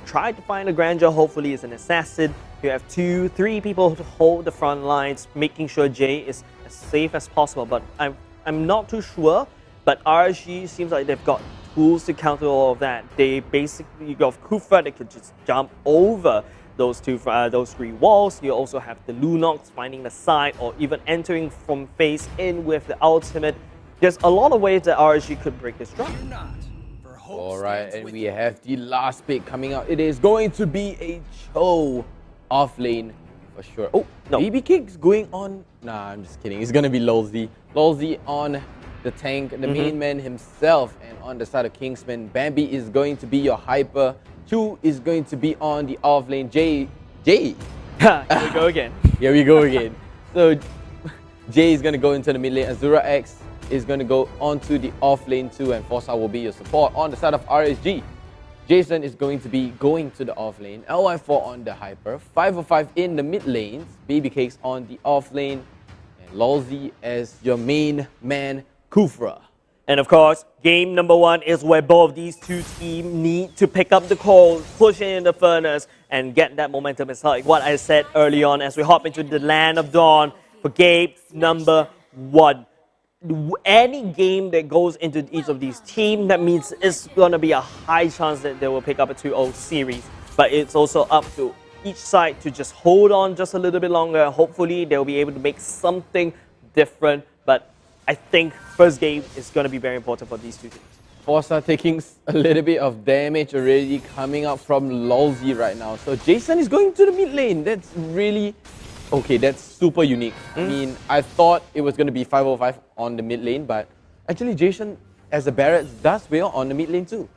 try to find a Grandeur. Hopefully it's an assassin. You have 2-3 people to hold the front lines, making sure Jay is as safe as possible. But I'm not too sure. But RSG seems like they've got tools to counter all of that. They basically got Kufra that could just jump over those 3 walls. You also have the Lunox finding the side or even entering from face in with the ultimate. There's a lot of ways that RSG could break this run. Alright, and we have the last pick coming out. It is going to be a Cho off lane for sure. Oh, no. BB Kick's going on. Nah, I'm just kidding. It's going to be Lolzy. Lolzy on the tank, the main man himself. And on the side of Kingsmen, Bambi is going to be your hyper. Chu is going to be on the off lane. Jay. Here we go again. Here we go again. So Jay is going to go into the mid lane. Azura X is going to go onto the off lane too, and Forza will be your support. On the side of RSG, Jason is going to be going to the off lane. LY4 on the hyper. 505 in the mid lanes. Baby Cakes on the off lane. And Lolzy as your main man, Kufra. And of course, game number 1 is where both these two teams need to pick up the call, push in the furnace, and get that momentum. It's like what I said early on as we hop into the Land of Dawn for game number 1. Any game that goes into each of these teams, that means it's going to be a high chance that they will pick up a 2-0 series. But it's also up to each side to just hold on just a little bit longer. Hopefully, they'll be able to make something different. But I think first game is going to be very important for these two teams. Forza taking a little bit of damage already coming up from Lolzy right now. So Jason is going to the mid lane. That's really... okay, that's super unique. I mean, I thought it was going to be 505 on the mid lane, but actually Jason, as a Barrett, does well on the mid lane too.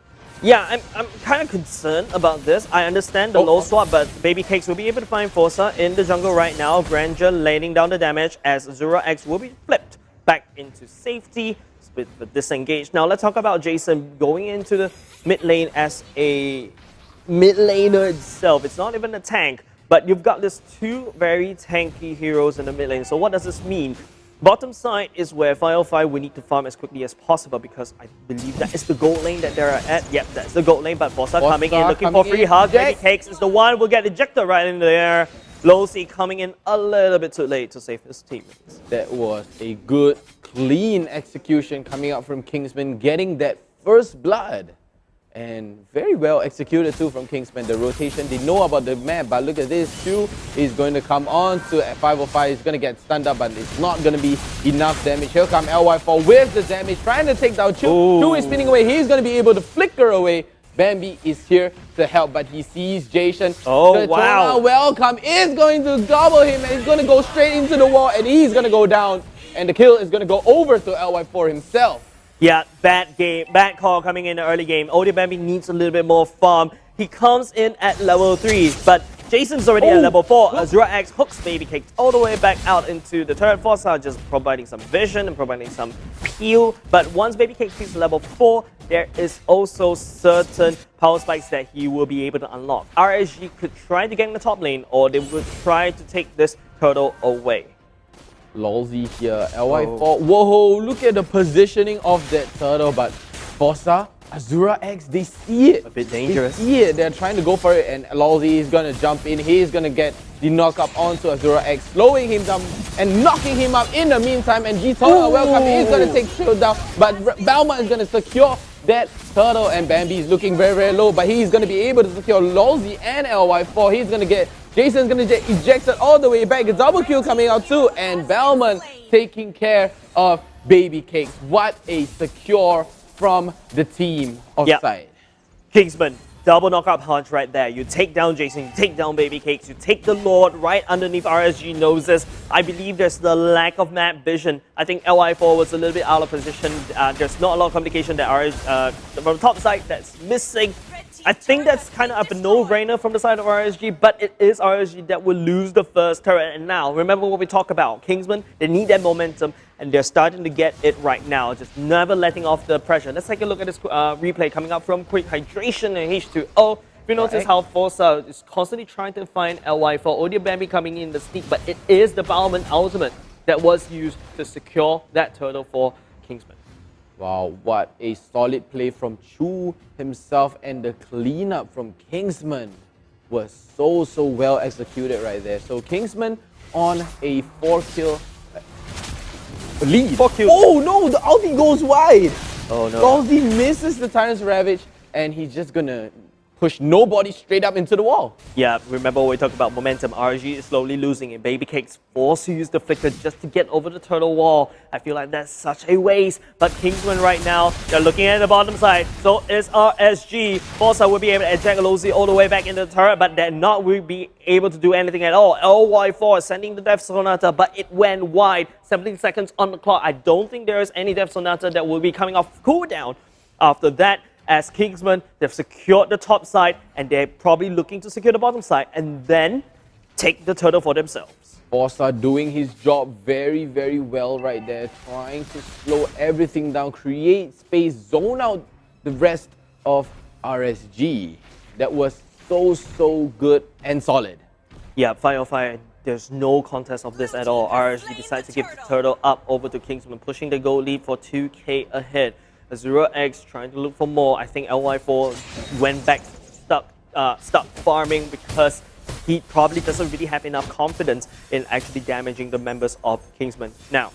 Yeah, I'm kind of concerned about this. I understand the low swap, but Baby Cakes will be able to find Forza in the jungle right now. Grandeur laying down the damage as Azura X will be flipped back into safety with the disengage. Now let's talk about Jason going into the mid lane as a mid laner itself. It's not even a tank. But you've got these 2 very tanky heroes in the mid lane. So what does this mean? Bottom side is where 505 we need to farm as quickly as possible because I believe that is the gold lane that they're at. Yep, that's the gold lane, but Forza coming in looking for free hug. Baby Cakes is the one who will get ejected right in there. Lolzy coming in a little bit too late to save his teammates. That was a good, clean execution coming out from Kingsman, getting that first blood. And very well executed too from Kingsman. The rotation, they know about the map, but look at this. Chu is going to come on to 505. He's going to get stunned up, but it's not going to be enough damage. Here come LY4 with the damage, trying to take down Chu. Chu is spinning away. He's going to be able to flicker away. Bambi is here to help, but he sees Jason. Oh, wow. Welcome is going to gobble him, and he's going to go straight into the wall, and he's going to go down. And the kill is going to go over to LY4 himself. Yeah, bad game, bad call coming in the early game. Odie Bambi needs a little bit more farm. He comes in at level 3, but Jason's already at level 4. Azura X hooks Baby Cakes all the way back out into the turret. Forza just providing some vision and providing some peel. But once Baby Cakes reaches level 4, there is also certain power spikes that he will be able to unlock. RSG could try to get in the top lane, or they would try to take this turtle away. Lolzy here, LY4. Whoa, look at the positioning of that turtle, but Forza, Azura X, they see it. A bit dangerous. They see it. They're trying to go for it, and Lolzy is going to jump in. He's going to get the knock up onto Azura X, slowing him down and knocking him up in the meantime. And G-Turtle, welcome, is going to take shield down, but Balma is going to secure that turtle, and Bambi is looking very, very low, but he's going to be able to secure Lolzy and LY4. He's going to get... Jason's going to get ejected all the way back. A double kill coming out too. And Bellman taking care of Baby Cakes. What a secure from the team of side. Kingsman, double knockout punch right there. You take down Jason, you take down Baby Cakes, you take the Lord right underneath RSG noses. I believe there's the lack of map vision. I think LY4 was a little bit out of position. There's not a lot of communication that from the top side that's missing. I think that's kind of a no-brainer from the side of RSG, but it is RSG that will lose the first turret. And now, remember what we talked about. Kingsman, they need that momentum, and they're starting to get it right now, just never letting off the pressure. Let's take a look at this replay coming up from Quick Hydration and H2O. If you notice how Forza is constantly trying to find LY4, Odia Bambi coming in the sneak, but it is the Bowman ultimate that was used to secure that turtle for Kingsman. Wow, what a solid play from Chu himself, and the cleanup from Kingsman was so well executed right there. So Kingsman on a 4-kill lead. 4 kills. Oh no, the ulti goes wide. Oh no. Galsy misses the Tyrant's Ravage, and he's just gonna push nobody straight up into the wall. Yeah, remember we talked about momentum. RSG is slowly losing and Baby Cake's forced to use the flicker just to get over the turtle wall. I feel like that's such a waste. But Kingsmen right now, they're looking at the bottom side. So is RSG. Forza will be able to eject Lozi all the way back into the turret, but they're not will be able to do anything at all. LY4 sending the Death Sonata, but it went wide. 17 seconds on the clock. I don't think there is any Death Sonata that will be coming off cooldown after that. As Kingsmen, they've secured the top side and they're probably looking to secure the bottom side and then take the turtle for themselves. Forza doing his job very well right there, trying to slow everything down, create space, zone out the rest of RSG. That was so good and solid. Yeah, fire. There's no contest of this at all. RSG decides to give the turtle up over to Kingsmen, pushing the goal lead for 2k ahead. Azura X trying to look for more. I think LY4 went back stuck farming because he probably doesn't really have enough confidence in actually damaging the members of Kingsmen. Now,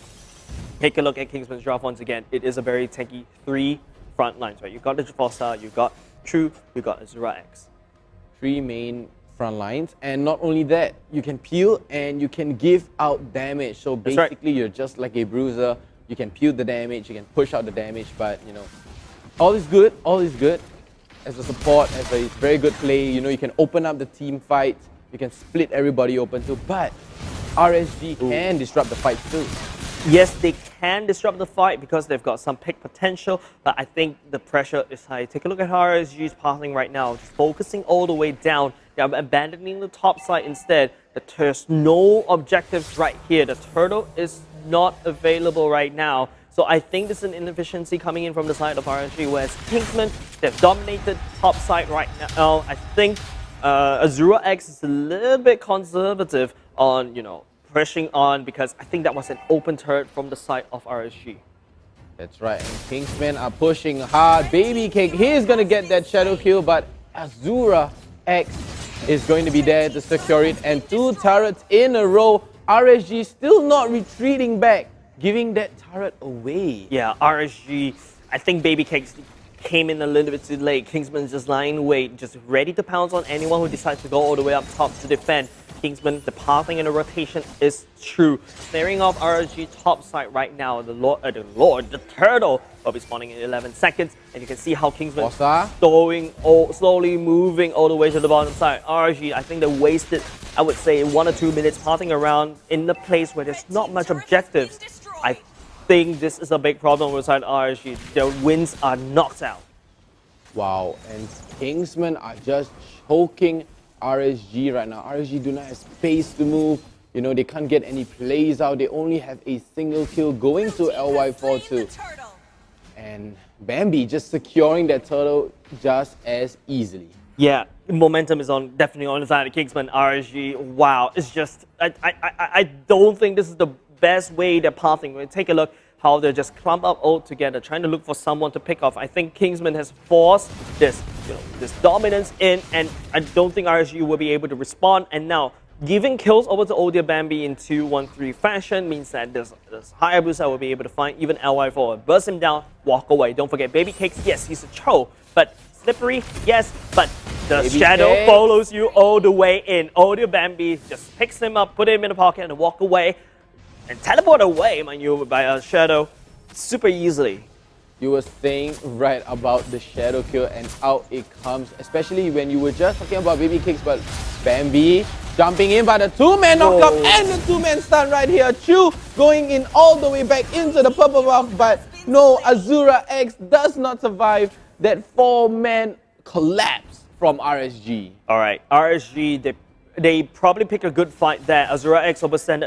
take a look at Kingsman's draft once again. It is a very tanky 3 front lines, right? You got the Forza, you got True, you got Azura X. 3 main front lines, and not only that, you can peel and you can give out damage. So basically, you're just like a bruiser. You can peel the damage, you can push out the damage, but you know, all is good as a support, as a very good play. You know, you can open up the team fight, you can split everybody open too, but RSG can disrupt the fight too. Yes, they can disrupt the fight because they've got some pick potential, but I think the pressure is high. Take a look at how RSG is passing right now, just focusing all the way down. They're abandoning the top side instead. There's no objectives right here. The turtle is not available right now. So I think this is an inefficiency coming in from the side of RSG, whereas Kingsmen, they've dominated top side right now. I think Azura X is a little bit conservative on, you know, pushing on because I think that was an open turret from the side of RSG. That's right, and Kingsmen are pushing hard. Baby Cake, he's gonna get that shadow kill, but Azura X is going to be there to secure it, and 2 turrets in a row. RSG still not retreating back, giving that turret away. Yeah, RSG, I think Baby Cakes came in a little bit too late. Kingsman's just lying in wait, just ready to pounce on anyone who decides to go all the way up top to defend. Kingsman, the pathing and the rotation is true. Clearing off RSG top side right now. The turtle will be spawning in 11 seconds. And you can see how Kingsman slowly moving all the way to the bottom side. RSG, I think they wasted, I would say, 1 or 2 minutes pathing around in the place where there's not much objectives. I think this is a big problem with RSG. Their wins are knocked out. Wow, and Kingsmen are just choking RSG right now. RSG do not have space to move. You know, they can't get any plays out. They only have a single kill going to LY42. And Bambi just securing that turtle just as easily. Yeah, momentum is definitely on the side of Kingsman. RSG, wow, it's just, I don't think this is the best way they're pathing. Take a look how they're just clumped up all together, trying to look for someone to pick off. I think Kingsman has forced this, this dominance in, and I don't think RSG will be able to respond. And now, giving kills over to Odia Bambi in 2-1-3 fashion means that this Hayabusa will be able to find even LY4, burst him down, walk away. Don't forget, Baby Cakes, yes, he's a troll, but slippery, yes, but the Baby shadow Cakes follows you all the way in. Odia Bambi just picks him up, put him in the pocket, and walk away. And teleport away, mind you, by a shadow super easily. You were saying right about the shadow kill, and out it comes, especially when you were just talking about Baby Cakes, but Bambi jumping in by the 2-man knockup and the 2-man stun right here. Chu going in all the way back into the purple buff, but no, Azura X does not survive that 4-man collapse from RSG. All right, RSG, they probably pick a good fight there. Azura X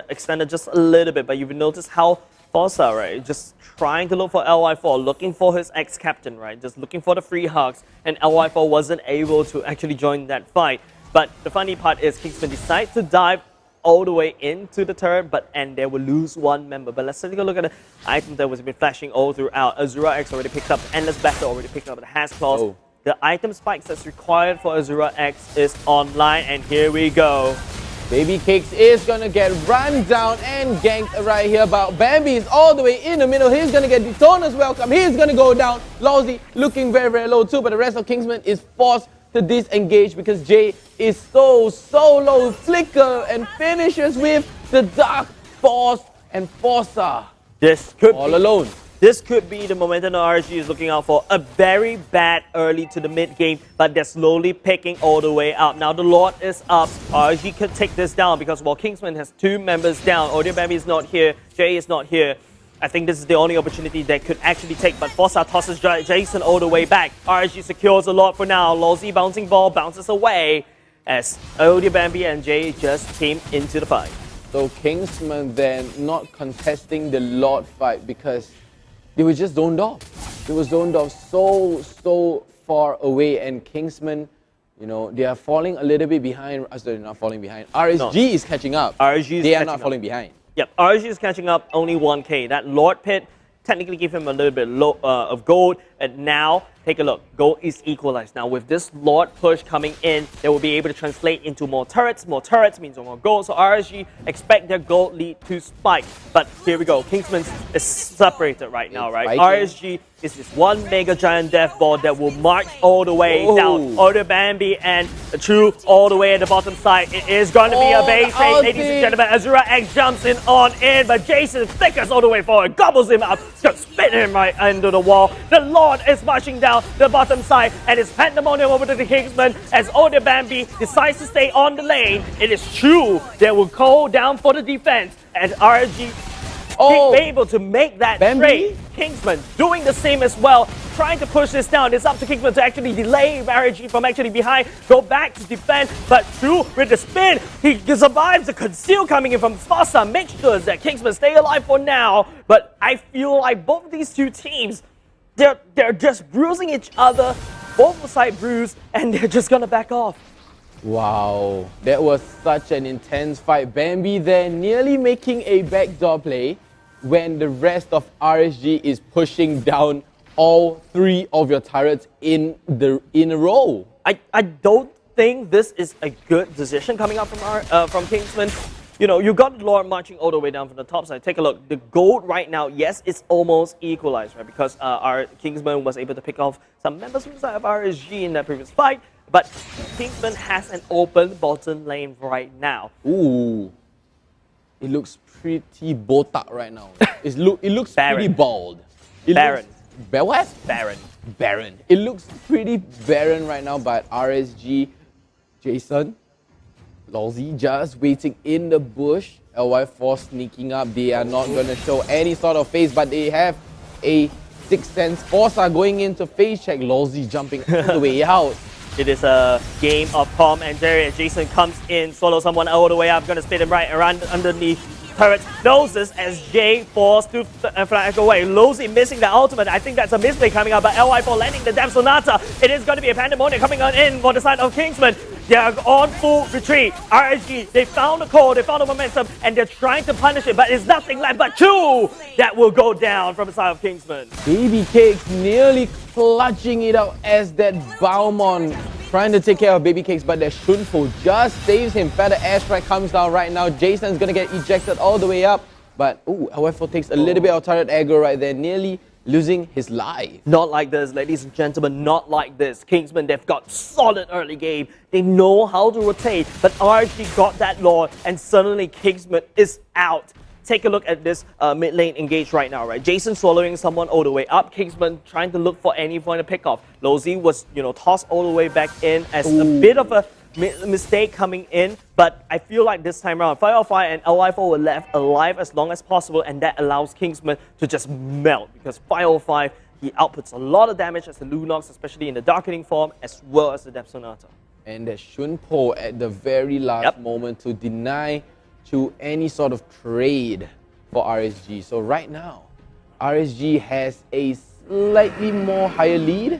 extended just a little bit, but you've noticed how Forza, right, just trying to look for LY4, looking for his ex-captain, right, just looking for the free hugs, and LY4 wasn't able to actually join that fight. But the funny part is Kingsman decides to dive all the way into the turret, and they will lose one member. But let's take a look at the item that was been flashing all throughout. Azura X already picked up, Endless Battle already picked up the Has Claws. Oh. The item spikes that's required for Azura X is online, and here we go. Baby Cakes is gonna get run down and ganked right here, but Bambi is all the way in the middle. He's gonna get Detona's welcome. He's gonna go down. Lousy looking very, very low too, but the rest of Kingsmen is forced to disengage because Jay is so low. Flicker and finishes with the Dark Force and Forza. This could all alone. This could be the momentum RSG is looking out for. A very bad early to the mid game, but they're slowly picking all the way up. Now the Lord is up. RSG could take this down because while Kingsman has 2 members down, Audio Baby is not here, Jay is not here. I think this is the only opportunity they could actually take, but Forza tosses Jason all the way back. RSG secures a lot for now. Lawsy bouncing ball bounces away as Audio Bambi and Jay just came into the fight. So Kingsman then not contesting the Lord fight because they were just zoned off. They were zoned off so far away, and Kingsman, you know, they are falling a little bit behind. They're not falling behind. RSG is catching up. They are not falling behind. Yep, RSG is catching up, only 1k. That Lord Pit technically give him a little bit of gold, and now take a look. Gold is equalized. Now with this Lord push coming in, they will be able to translate into more turrets. More turrets means more gold. So RSG expect their gold lead to spike. But here we go. Kingsman is separated right now, right? RSG is this one mega giant death ball that will march all the way down. Order Bambi and True all the way at the bottom side. It is going to be a base race, ladies and gentlemen. Azura X jumps in on in, but Jason flickers all the way forward, gobbles him up, just spit him right into the wall. The Lord is marching down the bottom side, and it's pandemonium over to the Kingsmen as Order Bambi decides to stay on the lane. It is True that will call down for the defense, and RSG able to make that trade. Kingsman doing the same as well, trying to push this down. It's up to Kingsman to actually delay RSG from actually behind, go back to defend, but True with the spin, he survives the conceal coming in from Spasa, makes sure that Kingsman stay alive for now. But I feel like both of these two teams, they're just bruising each other, both side bruised, and they're just gonna back off. Wow, that was such an intense fight. Bambi there nearly making a backdoor play when the rest of RSG is pushing down all 3 of your turrets in a row. I don't think this is a good decision coming up from Kingsman. You know, you got Lord marching all the way down from the top side. Take a look. The gold right now, yes, it's almost equalized, right? Because our Kingsman was able to pick off some members from the side of RSG in that previous fight. But Kingsman has an open bottom lane right now. Ooh, it looks pretty botak right now. It looks pretty bald. Barren. What? Barren. Barren. It looks pretty barren right now, but RSG, Jason, Lawsy just waiting in the bush. LY4 sneaking up. They are not going to show any sort of face, but they have a 6th sense. Forza going into face check. Lawsy jumping all the way out. It is a game of Tom and Jerry as Jason comes in, swallows someone all the way up, gonna spit him right around underneath turret. Noses as Jay falls to flag away. Losey missing the ultimate. I think that's a misplay coming out, but LY4 landing the Death Sonata. It is going to be a pandemonium coming on in for the side of Kingsman. They are on full retreat. RSG, they found the core, they found the momentum, and they're trying to punish it, but it's nothing left but 2 that will go down from the side of Kingsman. Baby Cakes nearly clutching it out as that Baumon trying to take care of Baby Cakes, but that Shunpo just saves him. Feather Airstrike comes down right now. Jason's gonna get ejected all the way up, but LY4 takes a little bit of turret aggro right there, nearly losing his life. Not like this, ladies and gentlemen, not like this. Kingsman, they've got solid early game. They know how to rotate, but RSG got that Lord, and suddenly Kingsman is out. Take a look at this mid lane engage right now, right? Jason swallowing someone all the way up. Kingsman trying to look for any point to pick off. Losey was, tossed all the way back in as a bit of a mistake coming in, but I feel like this time around, Firefly and LY4 were left alive as long as possible, and that allows Kingsman to just melt because Firefly, he outputs a lot of damage as the Lunox, especially in the Darkening form, as well as the Depth Sonata. And the Shunpo at the very last moment to deny to any sort of trade for RSG. So right now, RSG has a slightly more higher lead.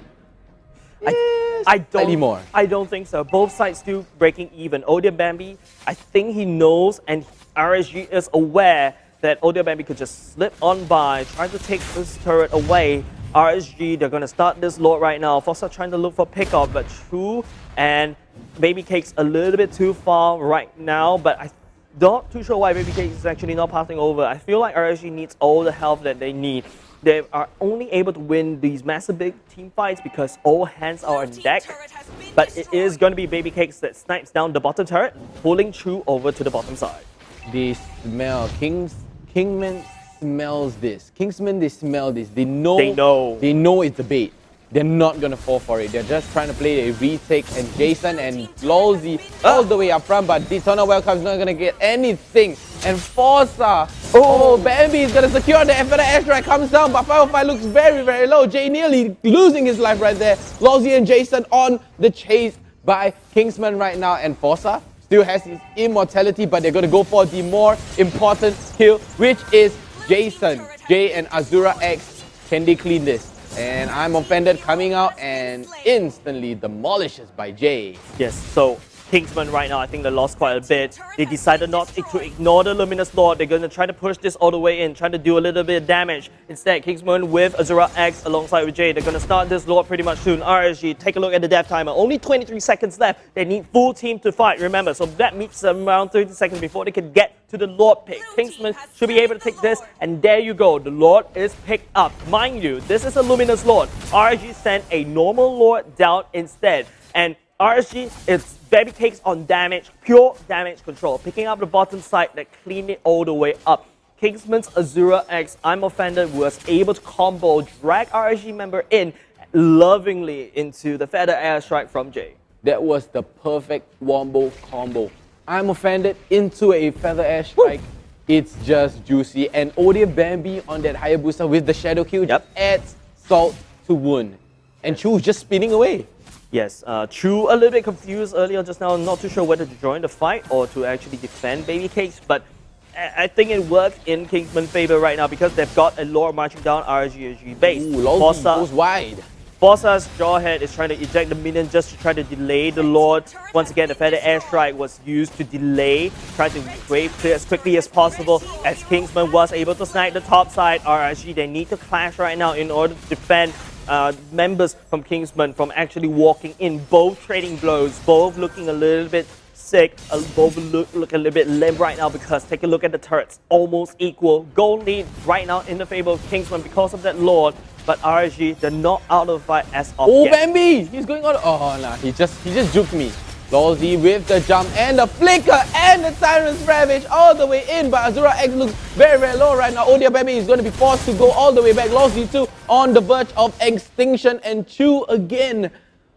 Slightly more. I don't think so. Both sides still breaking even. Bambi, I think he knows, and RSG is aware that Bambi could just slip on by, try to take this turret away. RSG, they're going to start this Lord right now. Fossa trying to look for pickup, but True and Baby Cake's a little bit too far right now, but I'm not too sure why Baby Cake is actually not passing over. I feel like RSG needs all the help that they need. They are only able to win these massive big team fights because all hands are on deck. But it is going to be Baby Cakes that snipes down the bottom turret, pulling True over to the bottom side. They smell. Kingsmen smells this. Kingsmen, they smell this. They know it's a bait. They're not going to fall for it. They're just trying to play a retake, and Jason and Lolzy all the way up front, but Dishonor Welcome's not going to get anything. And Forza, Bambi is going to secure the further airstrike, comes down, but 505 looks very, very low. Jay nearly losing his life right there. Lolzy and Jason on the chase by Kingsman right now, and Forza still has his immortality, but they're going to go for the more important kill, which is Jason. Jay and Azura X, can they clean this? And I'm offended coming out and instantly demolishes by Jay. Yes, so Kingsman right now, I think they lost quite a bit. They decided not to ignore the Luminous Lord. They're going to try to push this all the way in, trying to do a little bit of damage. Instead, Kingsman with Azura X alongside with Jay, they're going to start this Lord pretty much soon. RSG, take a look at the death timer. Only 23 seconds left. They need full team to fight, remember. So that meets them around 30 seconds before they can get to the Lord pick. Kingsman should be able to take this, and there you go. The Lord is picked up. Mind you, this is a Luminous Lord. RSG sent a normal Lord down instead. And RSG is Baby Cakes on damage, pure damage control. Picking up the bottom side that cleaned it all the way up. Kingsman's Azura X, I'm offended, was able to combo, drag RSG member in lovingly into the feather airstrike from Jay. That was the perfect wombo combo. I'm offended into a feather airstrike. It's just juicy. And Bambi on that Hayabusa with the shadow kill just adds salt to wound. And Chu's just spinning away. Yes, True a little bit confused earlier just now, not too sure whether to join the fight or to actually defend Baby Cakes, but I think it works in Kingsman's favor right now because they've got a Lord marching down RSG base. Lolzy goes wide. Forza's Jawhead is trying to eject the minion just to try to delay the Lord. Once again, the feather airstrike was used to delay, try to wave clear as quickly as possible as Kingsman was able to snipe the top side. RSG, they need to clash right now in order to defend members from Kingsman from actually walking in, both trading blows, both looking a little bit sick, both look a little bit limp right now because take a look at the turrets, almost equal. Goal lead right now in the favor of Kingsman because of that Lord, but RSG, they're not out of the fight as of yet. Bambi! He's going on. Oh, nah, he just juked me. Lolzy with the jump and the flicker and the Siren's Ravage all the way in, but Azura X looks very, very low right now. Bambi is going to be forced to go all the way back. Lolzy too on the verge of extinction, and Chu again.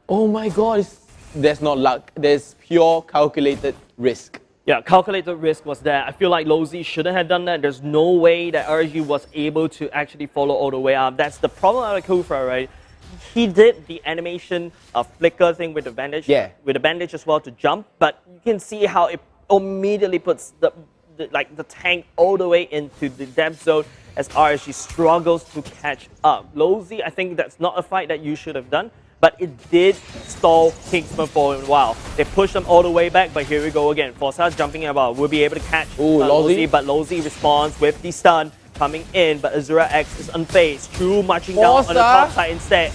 Oh my god, there's not luck. There's pure calculated risk. Yeah, calculated risk was there. I feel like Lolzy shouldn't have done that. There's no way that RSG was able to actually follow all the way up. That's the problem with Kufra, right? He did the animation flicker thing with the bandage, with the bandage as well to jump, but you can see how it immediately puts the tank all the way into the depth zone as RSG struggles to catch up. Lolzy, I think that's not a fight that you should have done, but it did stall Kingsman for a while. They pushed them all the way back, but here we go again. Forza jumping about, will be able to catch Lolzy, but Lolzy responds with the stun coming in, but Azura X is unfazed. True marching down on the top side instead.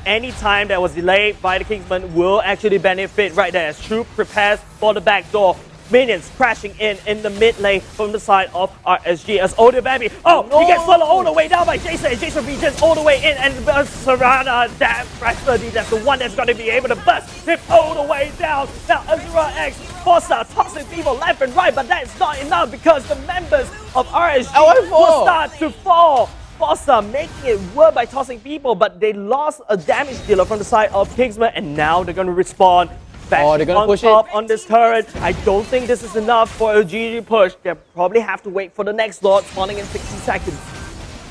Anytime that was delayed by the Kingsman will actually benefit right there as True prepares for the back door. Minions crashing in the mid lane from the side of RSG as Bambi. He gets followed all the way down by Jason, and Jason reaches all the way in, and Serana, that's the one that's going to be able to bust him all the way down. Now Azura X, Forza tossing people left and right, but that's not enough because the members of RSG will start to fall. Forza making it work by tossing people, but they lost a damage dealer from the side of Kingsman, and now they're going to respawn back they're gonna on push top on this turret. I don't think this is enough for a GG push. They'll probably have to wait for the next Lord spawning in 60 seconds.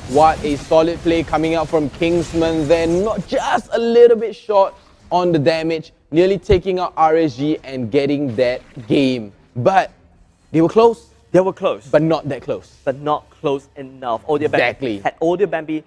What a solid play coming out from Kingsman there. Not just a little bit short on the damage, nearly taking out RSG and getting that game. But they were close. They were close. But not that close. But not close enough. Exactly. Had Bambi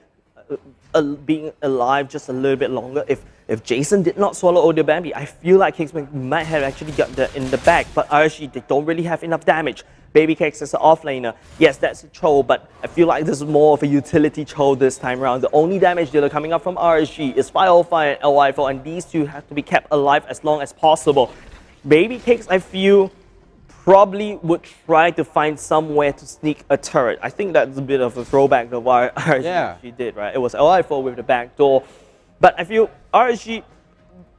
being alive just a little bit longer, if If Jason did not swallow Audio Bambi, I feel like Kingsman might have actually got that in the bag, but RSG, they don't really have enough damage. Baby Cakes is an offlaner. Yes, that's a troll, but I feel like this is more of a utility troll this time around. The only damage dealer coming up from RSG is 505 and LY4, and these two have to be kept alive as long as possible. Baby Cakes, I feel, probably would try to find somewhere to sneak a turret. I think that's a bit of a throwback to what RSG did, right? It was LY4 with the back door. But I feel RSG,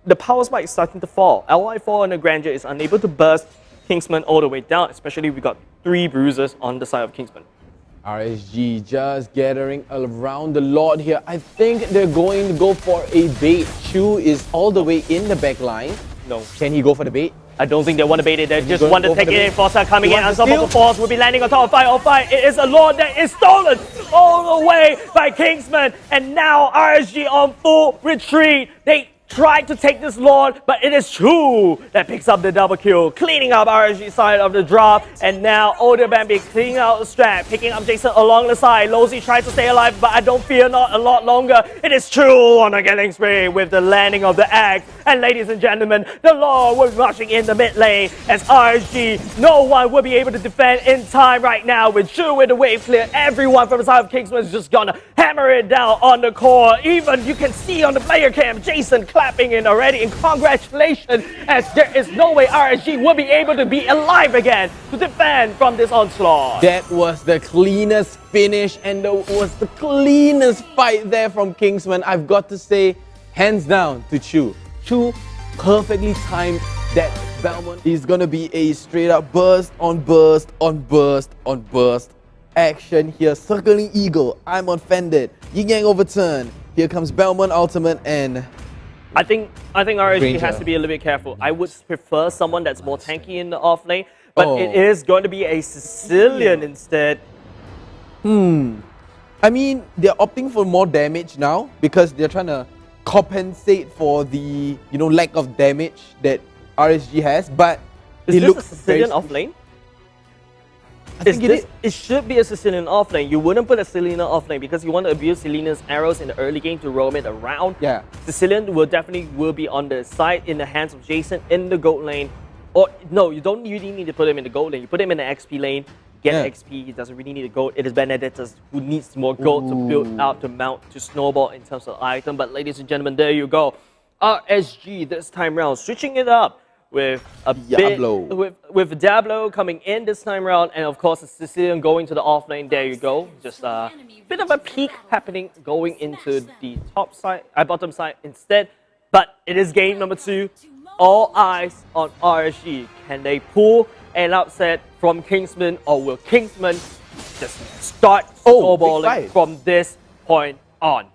the power spike is starting to fall. LY4 and the Grandeur is unable to burst Kingsman all the way down, especially we got 3 bruises on the side of Kingsman. RSG just gathering around the Lord here. I think they're going to go for a bait. Chu is all the way in the back line. No. Can he go for the bait? I don't think they want to bait it. They just want to take it in. Forza coming in. Unstoppable Force will be landing on top of 505. It is a Lord that is stolen all the way by Kingsman. And now RSG on full retreat. They tried to take this Lord, but it is Chu that picks up the double kill, cleaning up RSG side of the drop. And now Audio Bambi cleaning out the strat, picking up Jason along the side. Lozy tries to stay alive, but I don't fear not a lot longer. It is Chu on a killing spree with the landing of the axe. And ladies and gentlemen, the Lord will be rushing in the mid lane as RSG, no one will be able to defend in time right now with Chu with the wave clear. Everyone from the side of Kingsman is just gonna hammer it down on the core. Even you can see on the player cam, Jason clapping in already, and congratulations, as there is no way RSG will be able to be alive again to defend from this onslaught. That was the cleanest finish and was the cleanest fight there from Kingsman. I've got to say, hands down to Chu. Chu perfectly timed that Belmont. Is gonna be a straight up burst on burst on burst on burst action here. Circling Eagle, I'm offended. Yin Yang overturn. Here comes Belmont ultimate, and I think RSG Granger has to be a little bit careful. I would prefer someone that's more tanky in the off lane, but it is going to be a Sicilian instead. I mean, they're opting for more damage now because they're trying to compensate for the lack of damage that RSG has. But Is this a Sicilian off lane? It should be a Sicilian offlane. You wouldn't put a Selena offlane because you want to abuse Selena's arrows in the early game to roam it around. Yeah. Sicilian will definitely be on the side in the hands of Jason in the gold lane. Or no, you don't really need to put him in the gold lane. You put him in the XP lane, get XP. He doesn't really need a gold. It is Benedetta who needs more gold to build up, to mount, to snowball in terms of item. But ladies and gentlemen, there you go. RSG this time round, switching it up with a Diablo. with Diablo coming in this time around, and of course the Sicilian going to the off lane. There you go. Just a bit of a peak happening going into the top side, bottom side instead. But it is game number 2. All eyes on RSG. Can they pull an upset from Kingsman, or will Kingsman just start snowballing from this point on?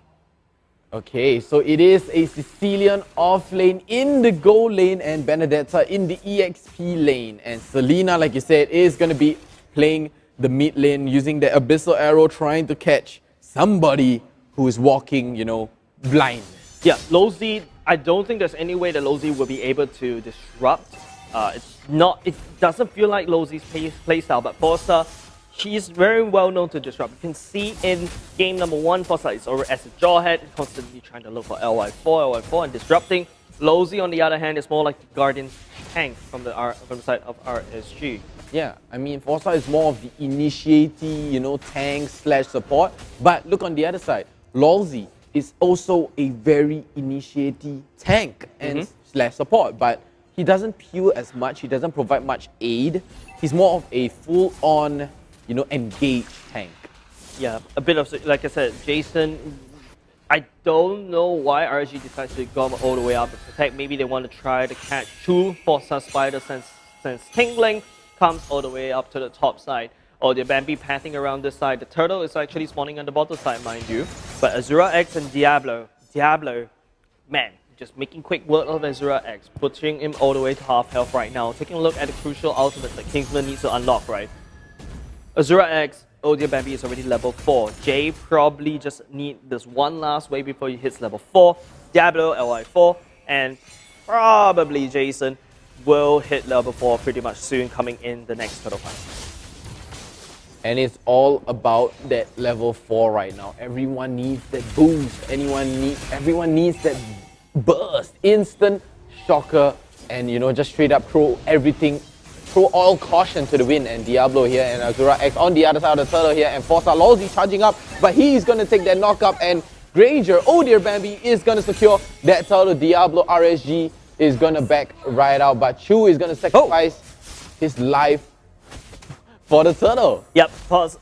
Okay, so it is a Sicilian off lane in the gold lane and Benedetta in the EXP lane. And Selena, like you said, is going to be playing the mid lane using the Abyssal Arrow, trying to catch somebody who is walking, blind. Yeah, Lozy, I don't think there's any way that Lozy will be able to disrupt. It doesn't feel like Lozy's playstyle, but Forza, she's very well known to disrupt. You can see in game number 1, Forza is over as a jawhead, constantly trying to look for LY4 and disrupting. Lozy, on the other hand, is more like the guardian tank from the side of RSG. Yeah, I mean, Forza is more of the initiating, tank / support. But look on the other side, Lozy is also a very initiating tank and / support. But he doesn't peel as much. He doesn't provide much aid. He's more of a full-on engaged tank. Yeah, a bit of, like I said, Jason, I don't know why RSG decides to go all the way up to protect. Maybe they want to try to catch Chu. Forza Spider since Tingling comes all the way up to the top side. Or the Bambi pathing around this side. The turtle is actually spawning on the bottom side, mind you. But Azura X and Diablo, man, just making quick work of Azura X, pushing him all the way to half health right now. Taking a look at the crucial ultimate that Kingsman needs to unlock, right? Azura X, Odia Bambi is already level 4. Jay probably just need this one last wave before he hits level 4. Diablo, LI4, and probably Jason will hit level 4 pretty much soon, coming in the next turtle fight. And it's all about that level 4 right now. Everyone needs that boost. Everyone needs that burst, instant shocker, and you know, just straight up throw everything, throw all caution to the wind. And Diablo here and Azura X on the other side of the turtle here, and Forza Lawsy charging up, but he's gonna take that knock up, and Granger, oh dear Bambi, is gonna secure that turtle. Diablo RSG is gonna back right out, but Chu is gonna sacrifice his life for the turtle. Yep, pause.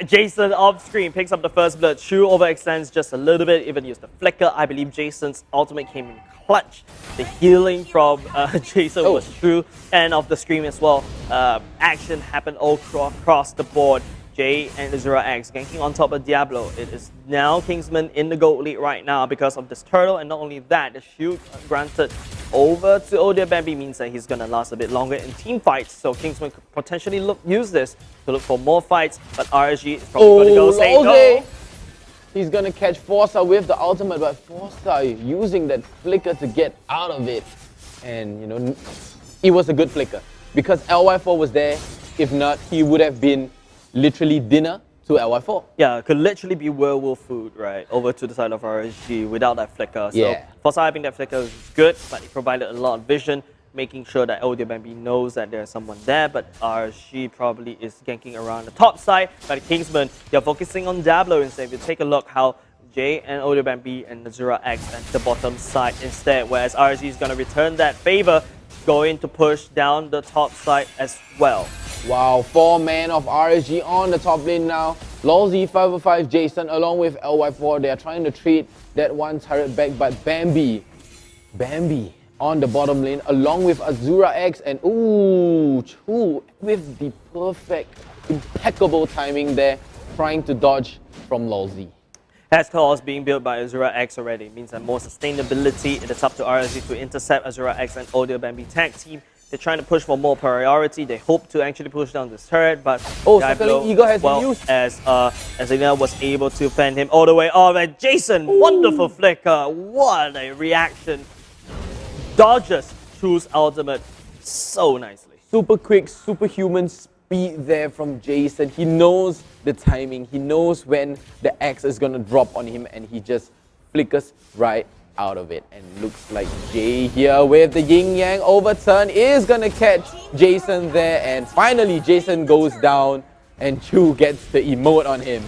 Jason off screen picks up the first blood. Chu overextends just a little bit, even used the flicker. I believe Jason's ultimate came in clutch. The healing from Jason was true, and of the scream as well. Action happened all across the board. Jay and Azura X ganking on top of Diablo. It is now Kingsmen in the gold lead right now because of this turtle, and not only that, the shield granted over to Odia Bambi means that he's gonna last a bit longer in team fights. So Kingsmen could potentially use this to look for more fights, but RSG is probably gonna go say no. He's gonna catch Forza with the ultimate, but Forza using that flicker to get out of it. And you know, it was a good flicker because LY4 was there. If not, he would have been literally dinner to LY4. Yeah, it could literally be werewolf food, right? Over to the side of RSG without that flicker. So Forza having that flicker is good, but it provided a lot of vision, making sure that Odia Bambi knows that there's someone there, but RSG probably is ganking around the top side. But the Kingsmen, they're focusing on Diablo instead. If you take a look how Jay and Odia Bambi and Azura X at the bottom side instead, whereas RSG is going to return that favor, going to push down the top side as well. Wow, 4-man of RSG on the top lane now. Lawsy 5-5 Jason along with LY4. They are trying to trade that one turret back, but Bambi on the bottom lane along with Azura X, and Chu with the perfect, impeccable timing there, trying to dodge from Lawsy. Has claws being built by Azura X already. It means that more sustainability. It is up to RSG to intercept Azura X and Odia Bambi tag team. They're trying to push for more priority. They hope to actually push down this turret, but Diablo, Eagle has been used. As Elena was able to fend him all the way off. And Jason, wonderful flicker. What a reaction. Dodges Chu's ultimate so nicely. Super quick, superhuman speed there from Jason. He knows the timing. He knows when the axe is going to drop on him, and he just flickers right out of it. And looks like Jay here with the yin yang overturn is gonna catch Jason there, and finally Jason goes down and Chu gets the emote on him.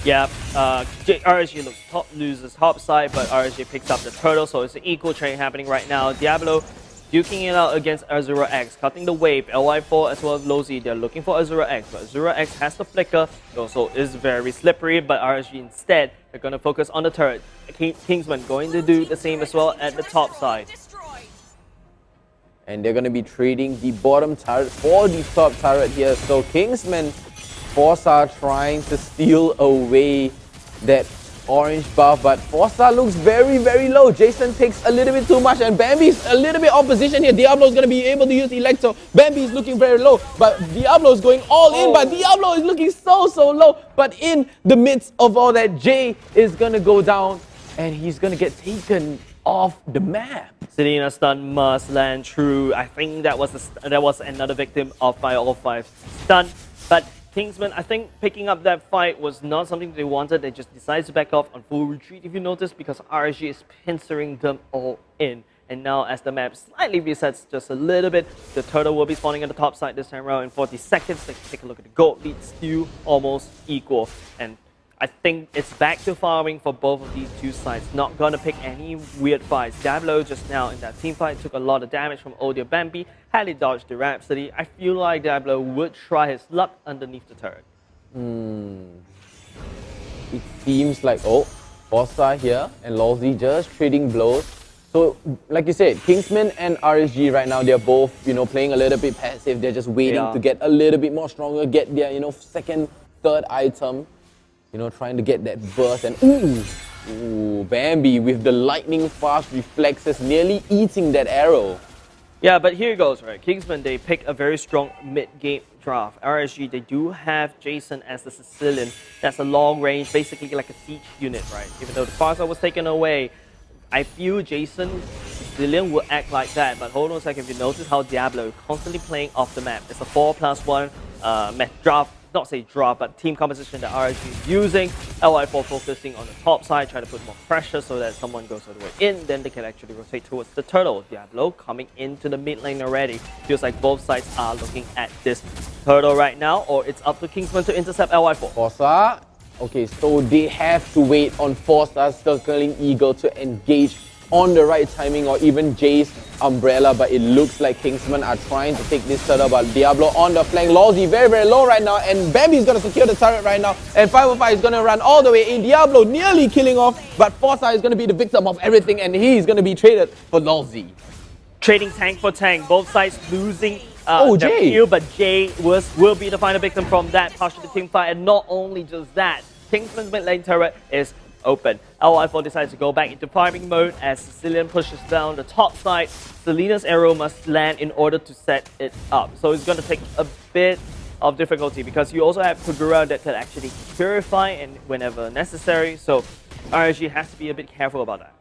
Yeah, RSG loses top side, but RSG picks up the turtle, so it's an equal trade happening right now. Diablo duking it out against Azura X, cutting the wave. LY4 as well as Lawsy, they're looking for Azura X, but Azura X has the flicker. It also is very slippery, but RSG instead, they're going to focus on the turret. Kingsman going to do the same as well at the top side. And they're going to be trading the bottom turret for the top turret here. So Kingsman, Forza trying to steal away that orange buff, but Forza looks very, very low. Jason takes a little bit too much, and Bambi's a little bit opposition here. Diablo's going to be able to use Electro. Bambi's looking very low, but Diablo's going all in, but Diablo is looking so low. But in the midst of all that, Jay is going to go down, and he's going to get taken off the map. Sitting in a stun must land true. I think that was another victim of my all 5 stun, but Kingsman, I think picking up that fight was not something they wanted. They just decided to back off on full retreat, if you notice, because RSG is pincering them all in. And now as the map slightly resets just a little bit, the turtle will be spawning on the top side this time around in 40 seconds. Let's take a look at the gold lead, still almost equal. And I think it's back to farming for both of these two sides. Not gonna pick any weird fights. Diablo just now in that team fight took a lot of damage from Odia Bambi. Had he dodged the Rhapsody, I feel like Diablo would try his luck underneath the turret. It seems like, Forza here and Lawsy just trading blows. So, like you said, Kingsmen and RSG right now, they're both, playing a little bit passive. They're just waiting to get a little bit more stronger, get their, second, third item. Trying to get that burst, and Bambi with the lightning fast reflexes nearly eating that arrow. Yeah, but here it goes, right? Kingsman, they pick a very strong mid-game draft. RSG, they do have Jason as the Sicilian. That's a long range, basically like a siege unit, right? Even though the Farsa was taken away, I feel Jason Sicilian will act like that. But hold on a second, if you notice how Diablo is constantly playing off the map. It's a 4+1 draft not say drop, but team composition that RSG is using. LY4 focusing on the top side, trying to put more pressure so that someone goes all the way in, then they can actually rotate towards the turtle. Diablo coming into the mid lane already. Feels like both sides are looking at this turtle right now, or it's up to Kingsmen to intercept LY4. Forza, okay, so they have to wait on Forza circling Eagle to engage on the right timing, or even Jay's umbrella, but it looks like Kingsmen are trying to take this turtle, but Diablo on the flank. Lawsy very, very low right now, and Bambi is going to secure the turret right now, and 505 is going to run all the way in. Diablo nearly killing off, but Forza is going to be the victim of everything, and he's going to be traded for Lawsy. Trading tank for tank, both sides losing Jay. Field, but Jay will be the final victim from that partial team fight, and not only just that, Kingsman's mid lane turret is open. LY4 decides to go back into farming mode as Sicilian pushes down the top side. Selena's arrow must land in order to set it up. So it's going to take a bit of difficulty because you also have Kagura that can actually purify and whenever necessary. So RSG has to be a bit careful about that.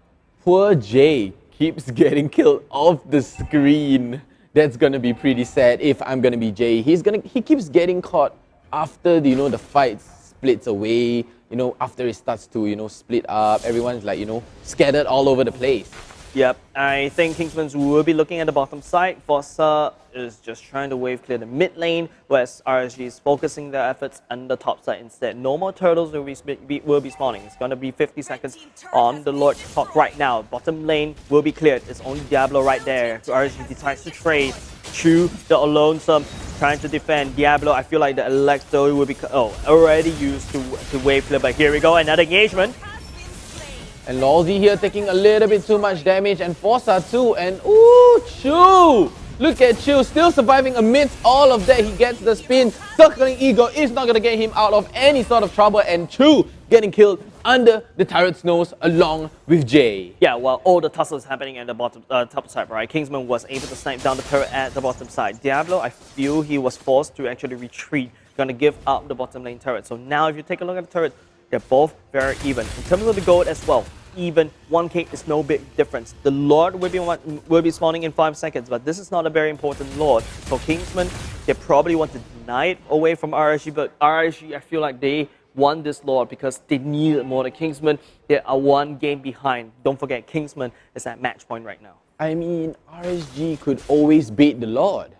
Poor Jay keeps getting killed off the screen. That's going to be pretty sad if I'm going to be Jay. He keeps getting caught after the fight splits away. After it starts to, split up, everyone's like, scattered all over the place. Yep, I think Kingsmen will be looking at the bottom side. Forza is just trying to wave clear the mid lane, whereas RSG is focusing their efforts on the top side instead. No more turtles will be spawning. It's going to be 50 seconds on the Lord clock right now. Bottom lane will be cleared. It's only Diablo right there. RSG decides to trade. Chu, the Lonesome, trying to defend. Diablo, I feel like the Electro will be already used to wave clear, but here we go, another engagement. And Lawsy here taking a little bit too much damage, and Forza too, and ooh, Chu! Look at Chu, still surviving amidst all of that. He gets the spin. Circling Eagle is not going to get him out of any sort of trouble, and Chu getting killed under the turret's nose along with Jay. Yeah, well, all the tussle is happening at the bottom, top side, right? Kingsman was able to snipe down the turret at the bottom side. Diablo, I feel he was forced to actually retreat, gonna give up the bottom lane turret. So now if you take a look at the turret, they're both very even. In terms of the gold as well, even 1k is no big difference. The Lord will be spawning in 5 seconds, but this is not a very important Lord. For Kingsman, they probably want to deny it away from RSG, but RSG, I feel like they won this Lord because they needed more than Kingsman. They are 1 game behind. Don't forget, Kingsman is at match point right now. I mean, RSG could always bait the Lord,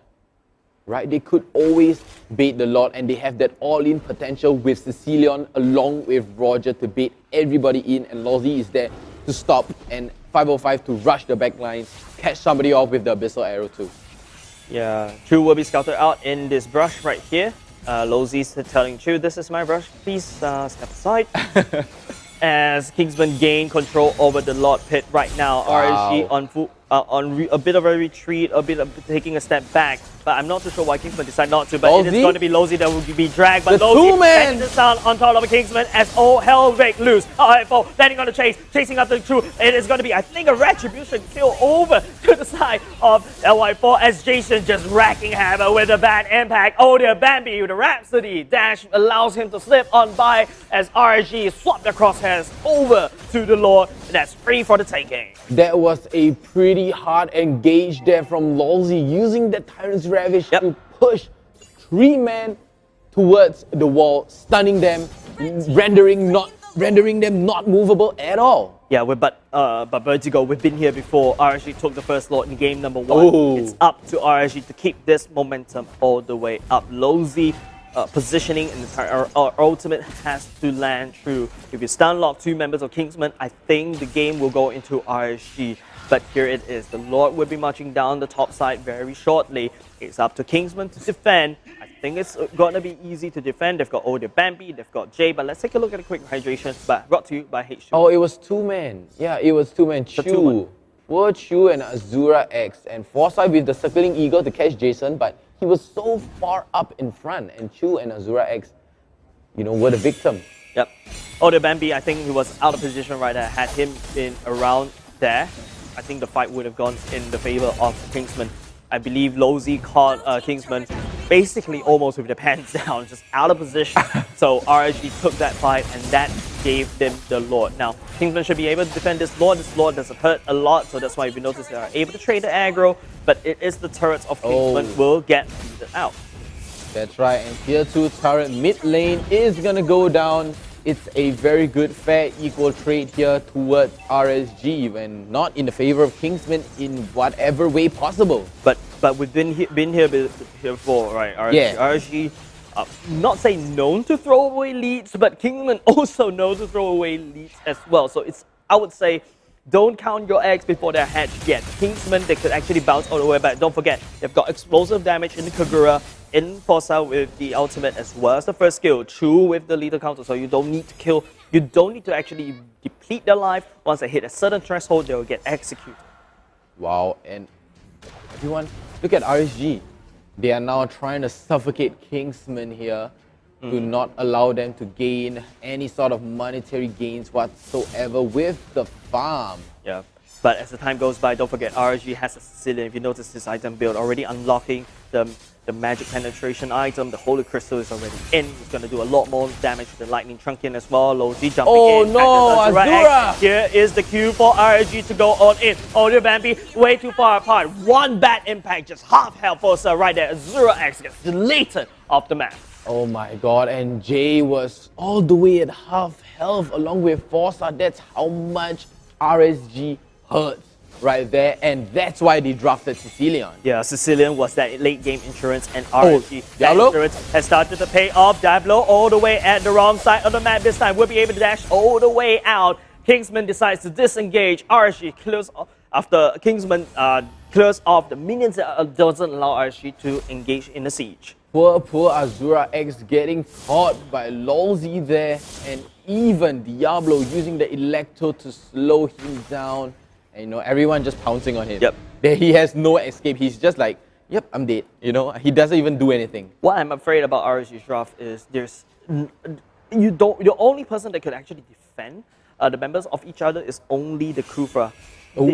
right? They could always bait the Lord, and they have that all-in potential with Sicilian along with Roger to bait everybody in, and Lawsy is there to stop, and 505 to rush the back line, catch somebody off with the Abyssal Arrow too. Yeah, Chu will be scouted out in this brush right here. Lawsy's telling Chu, this is my brush, please step aside. As Kingsman gain control over the Lord Pit right now. Wow. RSG on a bit of a retreat, a bit of taking a step back. But I'm not too sure why Kingsman decided not to. But it is going to be Lawsy that will be dragged. But Lawsy this down on top of Kingsman as all hell break loose. LY4 landing on the chasing up the Chu. It is going to be, I think, a retribution kill over to the side of LY4 as Jason just racking havoc with a bad impact. Oh, the Bambi with a Rhapsody dash allows him to slip on by as RSG swapped the crosshairs over to the Lord. That's free for the taking. That was a pretty hard engage there from Lawsy, using the Tyrant's Ravage to push 3 men towards the wall, stunning them, rendering them not movable at all. Yeah, but Vertigo, we've been here before. RSG took the first Lord in game number 1. Ooh. It's up to RSG to keep this momentum all the way up. Lawsy positioning and our ultimate has to land true. If you stun lock 2 members of Kingsman, I think the game will go into RSG. But here it is. The Lord will be marching down the top side very shortly. It's up to Kingsman to defend. I think it's going to be easy to defend. They've got Odie Bambi, they've got Jay, but let's take a look at a quick hydration. But brought to you by H2. Oh, it was 2 men. Yeah, it was 2 men. Chu. Poor Chu and Azura X. And Forza with the circling eagle to catch Jason, but he was so far up in front. And Chu and Azura X, were the victim. Yep. Odie Bambi, I think he was out of position right there. Had him been around there, I think the fight would have gone in the favor of Kingsman. I believe Lawsy caught Kingsman basically almost with their pants down, just out of position. So RSG took that fight and that gave them the Lord. Now, Kingsman should be able to defend this Lord. This Lord doesn't hurt a lot, so that's why if you notice they are able to trade the aggro, but it is the turrets of Kingsman will get beaten out. That's right, and tier 2 turret mid lane is gonna go down. It's a very good, fair, equal trade here towards RSG when not in the favor of Kingsmen in whatever way possible. But we've been here before, right? RSG, Yeah. RSG, not say known to throw away leads, but Kingsmen also know to throw away leads as well. So it's, I would say, don't count your eggs before they're hatched yet. Kingsmen, they could actually bounce all the way back. Don't forget, they've got explosive damage in the Kagura, in Forza with the ultimate as well as the first skill, True with the lethal counter. So you don't need to kill, you don't need to actually deplete their life. Once they hit a certain threshold, they will get executed. Wow, and everyone, look at RSG. They are now trying to suffocate Kingsmen here to not allow them to gain any sort of monetary gains whatsoever with the farm. Yeah, but as the time goes by, don't forget RSG has a Sicilian. If you notice this item build already unlocking the magic penetration item, the Holy Crystal is already in. It's going to do a lot more damage to the Lightning Trunkian as well. Lozi jumping Oh in. no, Azura! Here is the cue for RSG to go on in. Audio Bambi way too far apart. One bad impact, just half health for Sir right there. Azura X gets deleted off the map. Oh my god, and Jay was all the way at half health along with Forza. That's how much RSG hurts right there, and that's why they drafted Sicilian. Yeah, Sicilian was that late game insurance, and RSG, that Diablo? insurance has started to pay off. Diablo all the way at the wrong side of the map this time. Will be able to dash all the way out. Kingsman decides to disengage. RSG clears off after Kingsman clears off the minions that doesn't allow RSG to engage in the siege. Poor Azura X getting caught by Lolzy there, and even Diablo using the Electro to slow him down. And, you know, everyone just pouncing on him. Yep. He has no escape. He's just like, yep, I'm dead. You know, he doesn't even do anything. What I'm afraid about RSG's draft is the only person that could actually defend the members of each other is only the Kufra.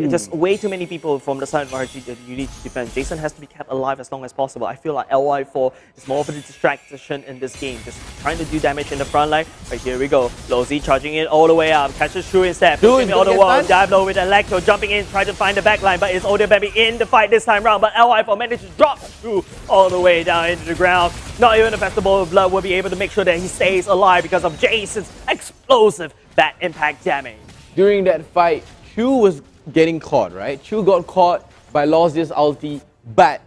Just way too many people from the side of RSG that you need to defend. Jason has to be kept alive as long as possible. I feel like LY4 is more of a distraction in this game, just trying to do damage in the front line. But here we go. Lozi charging in all the way up. Catches True instead. Pushing all the wall. Diablo with Electro jumping in, trying to find the backline. But it's Audio Baby in the fight this time round. But LY4 managed to drop True all the way down into the ground. Not even a Festival of Blood will be able to make sure that he stays alive because of Jason's explosive bad impact damage. During that fight, Chu was getting caught, right? Chu got caught by Lolzy's ulti, but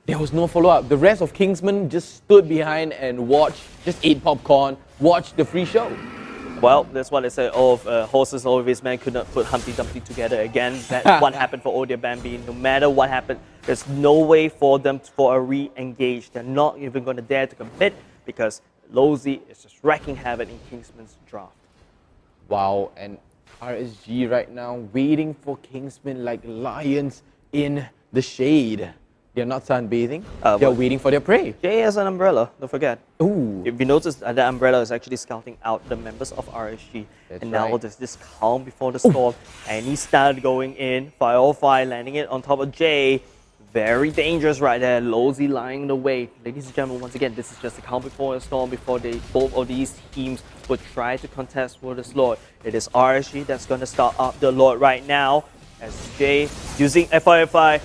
there was no follow-up. The rest of Kingsmen just stood behind and watched, just ate popcorn, watched the free show. Well, that's what they say. Horses always man could not put Humpty Dumpty together again. That's what happened for Audio Bambi. No matter what happened, there's no way for them for a re-engage. They're not even going to dare to commit because Lozi is just wrecking havoc in Kingsman's draft. Wow, and RSG right now waiting for Kingsmen like lions in the shade. They're not sunbathing, they're waiting for their prey. Jay has an umbrella, don't forget. Ooh. If you notice, that umbrella is actually scouting out the members of RSG. That's and now right. there's this calm before the storm. And he started going in, fire, landing it on top of Jay. Very dangerous right there. Lozi lying in the way. Ladies and gentlemen, once again, this is just a calm before the storm before both of these teams would try to contest for this Lord. It is RSG that's going to start up the Lord right now. As Jay using FIFI,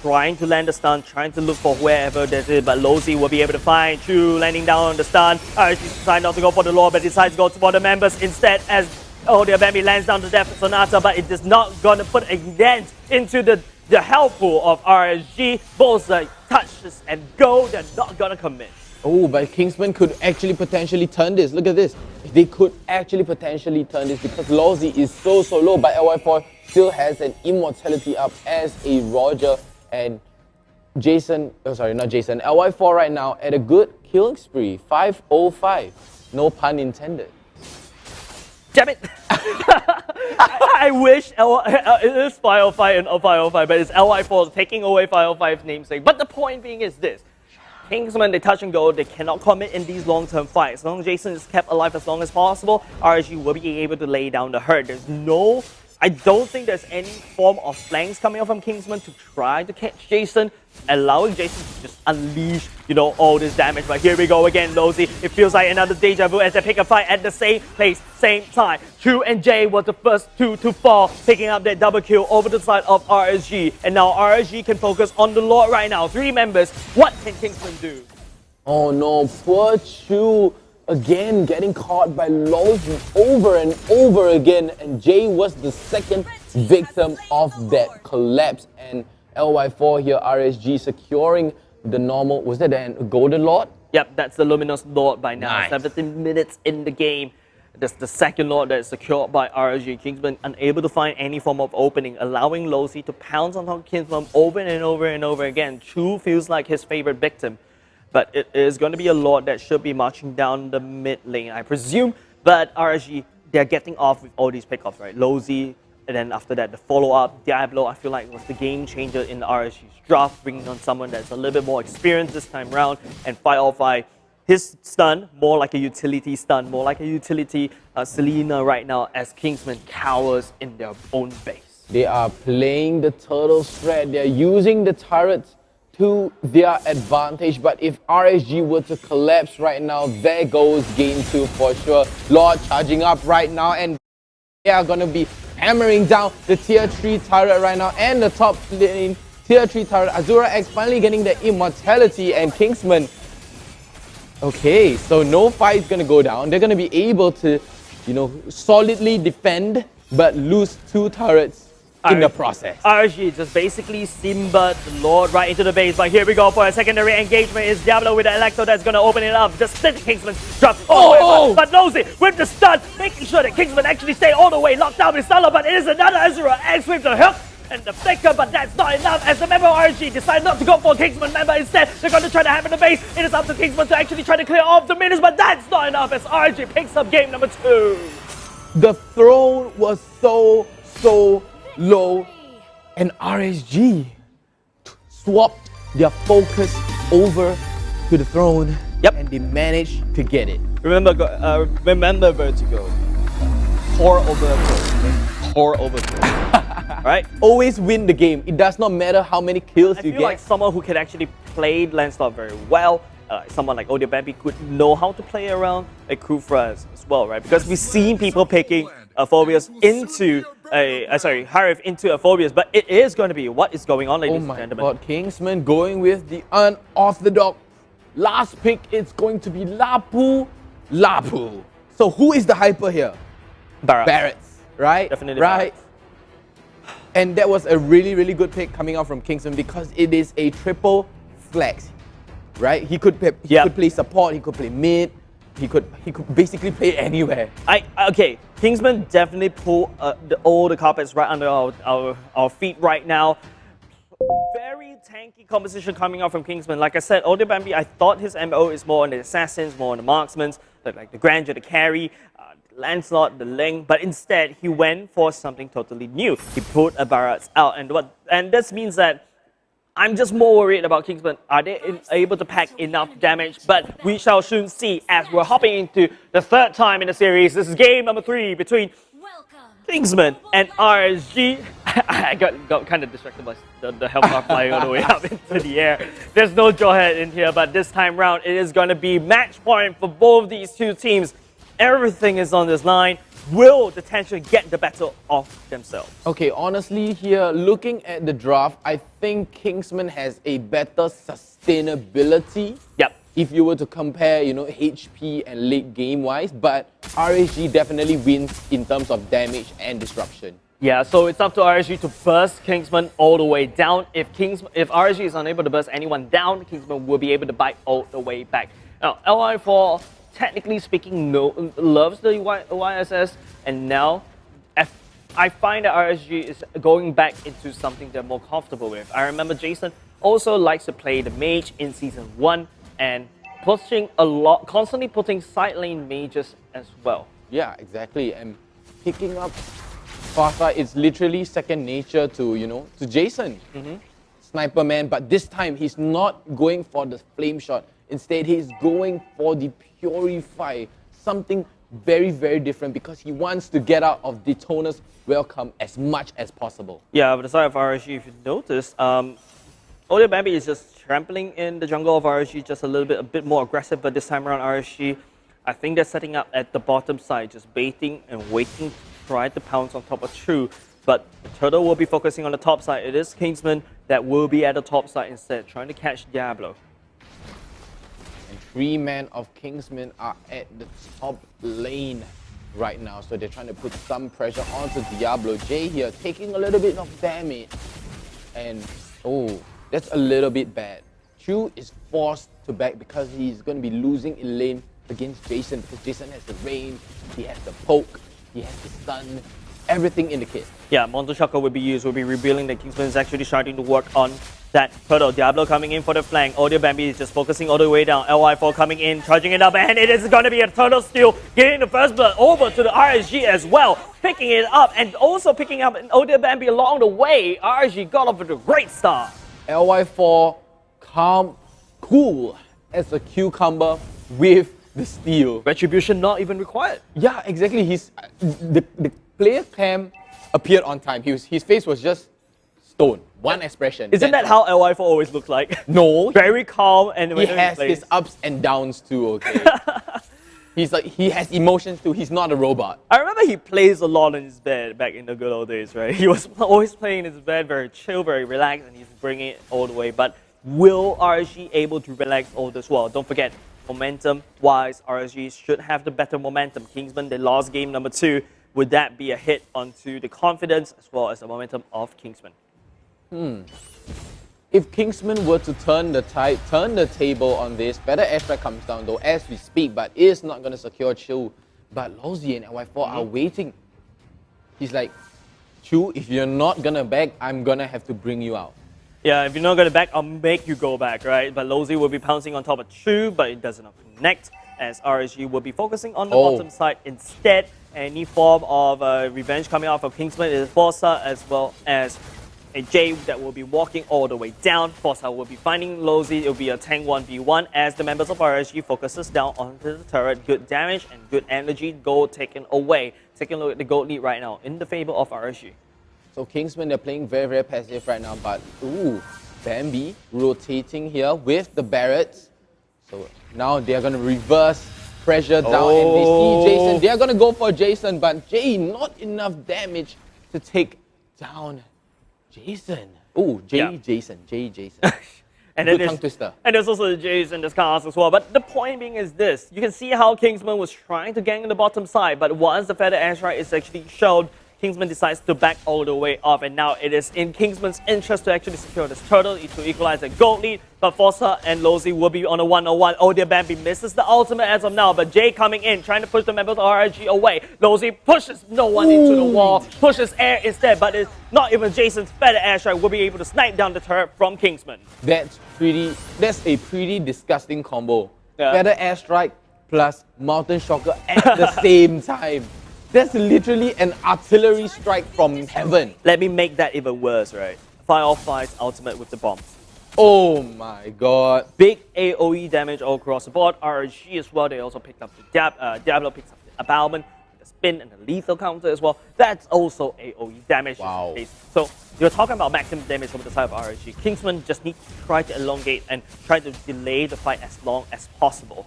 trying to land the stun, trying to look for wherever that is, but Lozi will be able to find Chu landing down on the stun. RSG decided not to go for the Lord, but decides to go for the members instead as Audio Bambi lands down to Death Sonata, but it is not going to put a dent into the health pool of RSG. Both touches and go, they're not going to commit. Oh, but Kingsman could actually potentially turn this. Look at this. They could actually potentially turn this because Lolzy is so low, but LY4 still has an immortality up as a Roger, and Jason, oh sorry, not Jason, LY4 right now at a good killing spree, 505. No pun intended. Damn it! I wish it is 505 and 505, but it's LY4 taking away 505's namesake. But the point being is this. Kingsmen, they touch and go, they cannot commit in these long-term fights. As long as Jason is kept alive as long as possible, RSG will be able to lay down the hurt. I don't think there's any form of flanks coming up from Kingsman to try to catch Jason, allowing Jason to just unleash, all this damage. But here we go again, Lozi. It feels like another deja vu as they pick a fight at the same place, same time. True and Jay was the first two to fall, picking up that double kill over the side of RSG. And now RSG can focus on the Lord right now. 3 members. What can Kingsman do? Oh no, poor Chu again getting caught by Lowe's over and over again, and Jay was the second victim of that collapse. And LY4 here, RSG securing the normal, was that a golden lord? Yep, that's the Luminous Lord by now. Nice. 17 minutes in the game. That's the second Lord that is secured by RSG. Kingsman unable to find any form of opening, allowing Lozi to pounce on top of Kingsman over and over and over again. Chu feels like his favorite victim. But it is going to be a Lord that should be marching down the mid lane, I presume. But RSG, they're getting off with all these pickoffs, right? Lozi, and then after that, the follow-up, Diablo, I feel like was the game changer in the RSG's draft, bringing on someone that's a little bit more experienced this time round, and fight off by his stun, more like a utility stun, more like a utility Selena right now, as Kingsmen cowers in their own base. They are playing the turtle strat. They're using the turrets to their advantage, but if RSG were to collapse right now, there goes game 2 for sure. Lord charging up right now, and they are going to be hammering down the tier 3 turret right now, and the top lane tier 3 turret. Azura X finally getting the immortality, and Kingsman. Okay, so no fight is going to go down. They're going to be able to, solidly defend, but lose 2 turrets in the process. RSG just basically Simba the Lord right into the base, but here we go for a secondary engagement. Is Diablo with the Electro that's going to open it up. Just split Kingsman, drop all the way, but knows it with the stun, making sure that Kingsman actually stay all the way locked down with Stella, but it is another Azura X with the hook and the flicker, but that's not enough as the member of RSG decide not to go for Kingsman member. Instead, they're going to try to hammer the base. It is up to Kingsman to actually try to clear off the minions, but that's not enough as RSG picks up game number 2. The throne was so low, and RSG swapped their focus over to the throne. Yep. And they managed to get it. Remember Vertigo. Pour over kill. Right? Always win the game. It does not matter how many kills I you feel get. like someone who can actually play Lancelot very well, someone like Audio Bambi could know how to play around a Kufra as well, right? Because we've seen people picking Phobias into Harif into a Phobias, but it is going to be what is going on, ladies and gentlemen. Oh my god, Kingsman going with the unorthodox last pick. It's going to be Lapu. So who is the hyper here? Barrett's, right? Definitely right. And that was a really good pick coming out from Kingsman because it is a triple flex, right? He could play support, he could play mid, he could basically play anywhere. Okay, Kingsman definitely pull all the carpets right under our feet right now. Very tanky composition coming out from Kingsman. Like I said, Audio Bambi, I thought his MO is more on the assassins, more on the marksmen, like the Grandeur, the carry, Lancelot, the Ling, but instead he went for something totally new. He put a Barrats out, and this means that I'm just more worried about Kingsman. Are they able to pack enough damage? But we shall soon see as we're hopping into the 3rd time in the series. This is game number 3 between Kingsman and RSG. I got kind of distracted by the health bar flying all the way up into the air. There's no Jawhead in here, but this time round it is going to be match point for both these two teams. Everything is on this line. Will the tension get the better of themselves? Okay, honestly here, looking at the draft, I think Kingsman has a better sustainability. Yep. If you were to compare, HP and late game wise, but RSG definitely wins in terms of damage and disruption. Yeah, so it's up to RSG to burst Kingsman all the way down. If RSG is unable to burst anyone down, Kingsman will be able to bite all the way back. Now, LI4, technically speaking, loves the YSS, and now I find that RSG is going back into something they're more comfortable with. I remember Jason also likes to play the mage in Season 1 and constantly putting side lane mages as well. Yeah, exactly. And picking up Fartha is literally second nature to Jason. Sniper man, but this time he's not going for the flame shot. Instead, he's going for the Purify, something very different because he wants to get out of Daytona's welcome as much as possible. Yeah, but aside of RSG, if you notice, Audio Bambi is just trampling in the jungle of RSG, just a bit more aggressive, but this time around RSG, I think they're setting up at the bottom side, just baiting and waiting to try to pounce on top of True. But the Turtle will be focusing on the top side. It is Kingsman that will be at the top side instead, trying to catch Diablo. And three men of Kingsmen are at the top lane right now. So they're trying to put some pressure onto Diablo. Jay here taking a little bit of damage. And oh, that's a little bit bad. Chu is forced to back because he's going to be losing in lane against Jason, because Jason has the range, he has the poke, he has the stun, everything in the kit. Yeah, Monster Shocker will be used, will be revealing that Kingsman is actually starting to work on that turtle. Diablo coming in for the flank. Audio Bambi is just focusing all the way down. LY4 coming in, charging it up, and it is going to be a turtle steal, getting the first blood over to the RSG as well, picking it up, and also picking up an Audio Bambi along the way. RSG got off with a great start. LY4 calm, cool as a cucumber with the steal. Retribution not even required. Yeah, exactly. The player cam appeared on time. His face was just stone. One expression. Isn't that how LY4 always looks like? No. Very calm, and he has his ups and downs too, okay? He has emotions too. He's not a robot. I remember he plays a lot in his bed back in the good old days, right? He was always playing in his bed, very chill, very relaxed, and he's bringing it all the way. But will RSG able to relax all this well? Don't forget, momentum-wise, RSG should have the better momentum. Kingsmen, they lost game number 2. Would that be a hit onto the confidence as well as the momentum of Kingsmen? If Kingsmen were to turn the table on this, better airstrike comes down though as we speak, but is not going to secure Chu. But Lozi and LY4 are waiting. He's like, Chu, if you're not going to back, I'm going to have to bring you out. Yeah, if you're not going to back, I'll make you go back, right? But Lozi will be pouncing on top of Chu, but it doesn't connect, as RSG will be focusing on the bottom side instead. Any form of revenge coming out of Kingsman is Forza, as well as a Jay that will be walking all the way down. Forza will be finding Lozi. It will be a tank 1v1 as the members of RSG focuses down onto the turret. Good damage and good energy. Gold taken away. Taking a look at the gold lead right now in the favor of RSG. So Kingsmen, they're playing very, very passive right now, but ooh, Bambi rotating here with the Barretts. So now they're going to reverse pressure down and they see Jason. They're going to go for Jason, but Jay, not enough damage to take down Jason. Oh, Jason. And good tongue twister. And there's also the Jays in this cast as well. But the point being is this. You can see how Kingsman was trying to gang on the bottom side, but once the Feather Airstrike is actually shown, Kingsman decides to back all the way off, and now it is in Kingsman's interest to actually secure this turtle to equalize the gold lead. But Forza and Lozi will be on a 1-on-1. Oh dear, Bambi misses the ultimate as of now, but Jay coming in, trying to push the members of RSG away. Lozi pushes no one into the wall, pushes air instead, but it's not even Jason's Feather Airstrike will be able to snipe down the turret from Kingsman. That's a pretty disgusting combo. Yeah. Feather Airstrike plus Mountain Shocker at the same time. That's literally an artillery strike from heaven. Let me make that even worse, right? Firefights ultimate with the bomb. Oh my god. Big AoE damage all across the board. RSG as well, they also picked up the Diablo picks up the Abalman, the spin and the lethal counter as well. That's also AoE damage. Wow. So you're talking about maximum damage over the side of RSG. Kingsman just need to try to elongate and try to delay the fight as long as possible.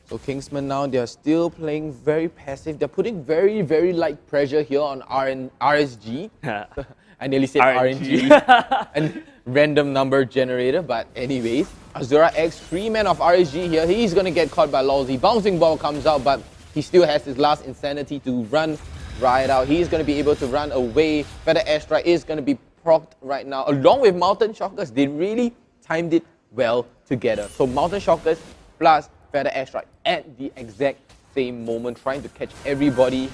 So Kingsmen now, they're still playing very passive. They're putting very, very light pressure here on RSG. I nearly said RNG. And random number generator, but anyways. Azura X, free man of RSG here. He's going to get caught by Lozi. Bouncing ball comes out, but he still has his last insanity to run right out. He's going to be able to run away. Feather Airstrike is going to be procced right now. Along with Mountain Shockers, they really timed it well together. So Mountain Shockers plus Feather Airstrike at the exact same moment, trying to catch everybody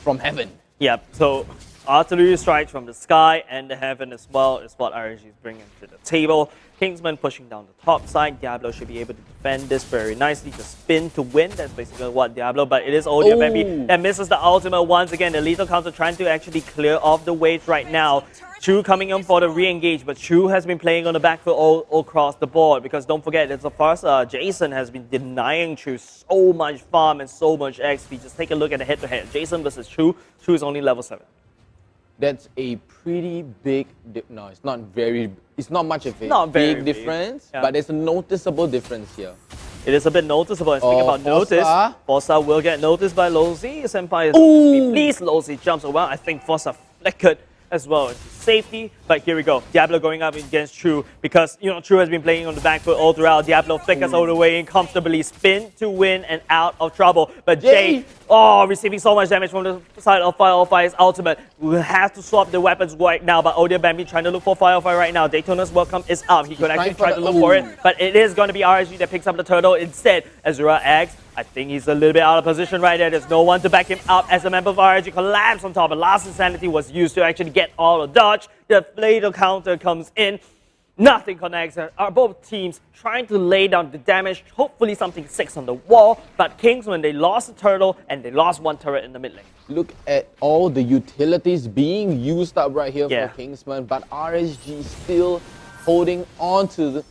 from heaven. Yeah, so artillery strikes from the sky and the heaven as well is what RSG is bringing to the table. Kingsman pushing down the top side. Diablo should be able to defend this very nicely. The spin to win, that's basically what Diablo, but it is Audio Bambi that misses the ultimate once again. The lethal counter trying to actually clear off the waves right now. Chu coming in for the re-engage, but Chu has been playing on the back foot all across the board, because don't forget, it's the first Jason has been denying Chu so much farm and so much XP. Just take a look at the head-to-head. Jason versus Chu. Chu is only level 7. That's a pretty big, no, it's not much of a big difference, but there's a noticeable difference here. It is a bit noticeable. And speaking about notice, Forza will get noticed by Lozi. Senpai is please, Lozi jumps around. I think Forza flickered as well into safety. But here we go. Diablo going up against True because, True has been playing on the back foot all throughout. Diablo flickers all the way in, comfortably spin to win and out of trouble. But Jay, receiving so much damage from the side of Firefire's ultimate. We have to swap the weapons right now. But Odia Bambi trying to look for Firefire right now. Daytona's welcome is up. He could actually try to look for it. But it is going to be RSG that picks up the turtle instead. Azura X, I think he's a little bit out of position right there. There's no one to back him up as a member of RSG collapsed on top. But Last Insanity was used to actually get all the dodge. The fatal counter comes in. Nothing connects. Both teams trying to lay down the damage. Hopefully something sticks on the wall. But Kingsmen, they lost the turtle and they lost one turret in the mid lane. Look at all the utilities being used up right here for Kingsmen. But RSG still holding on to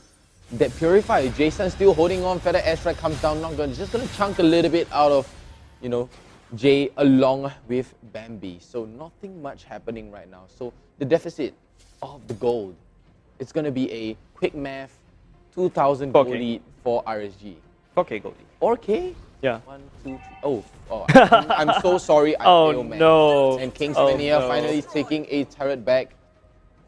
that Purifier. Jason still holding on. Feather Airstrike comes down. Just going to chunk a little bit out of, Jay along with Bambi. So nothing much happening right now. So the deficit of the gold, it's going to be a quick math 2,000 gold lead for RSG. 4K gold lead. 4K? Yeah. 1, 2, 3. I'm so sorry. I failed, man. No. And Kingsmen here finally taking a turret back.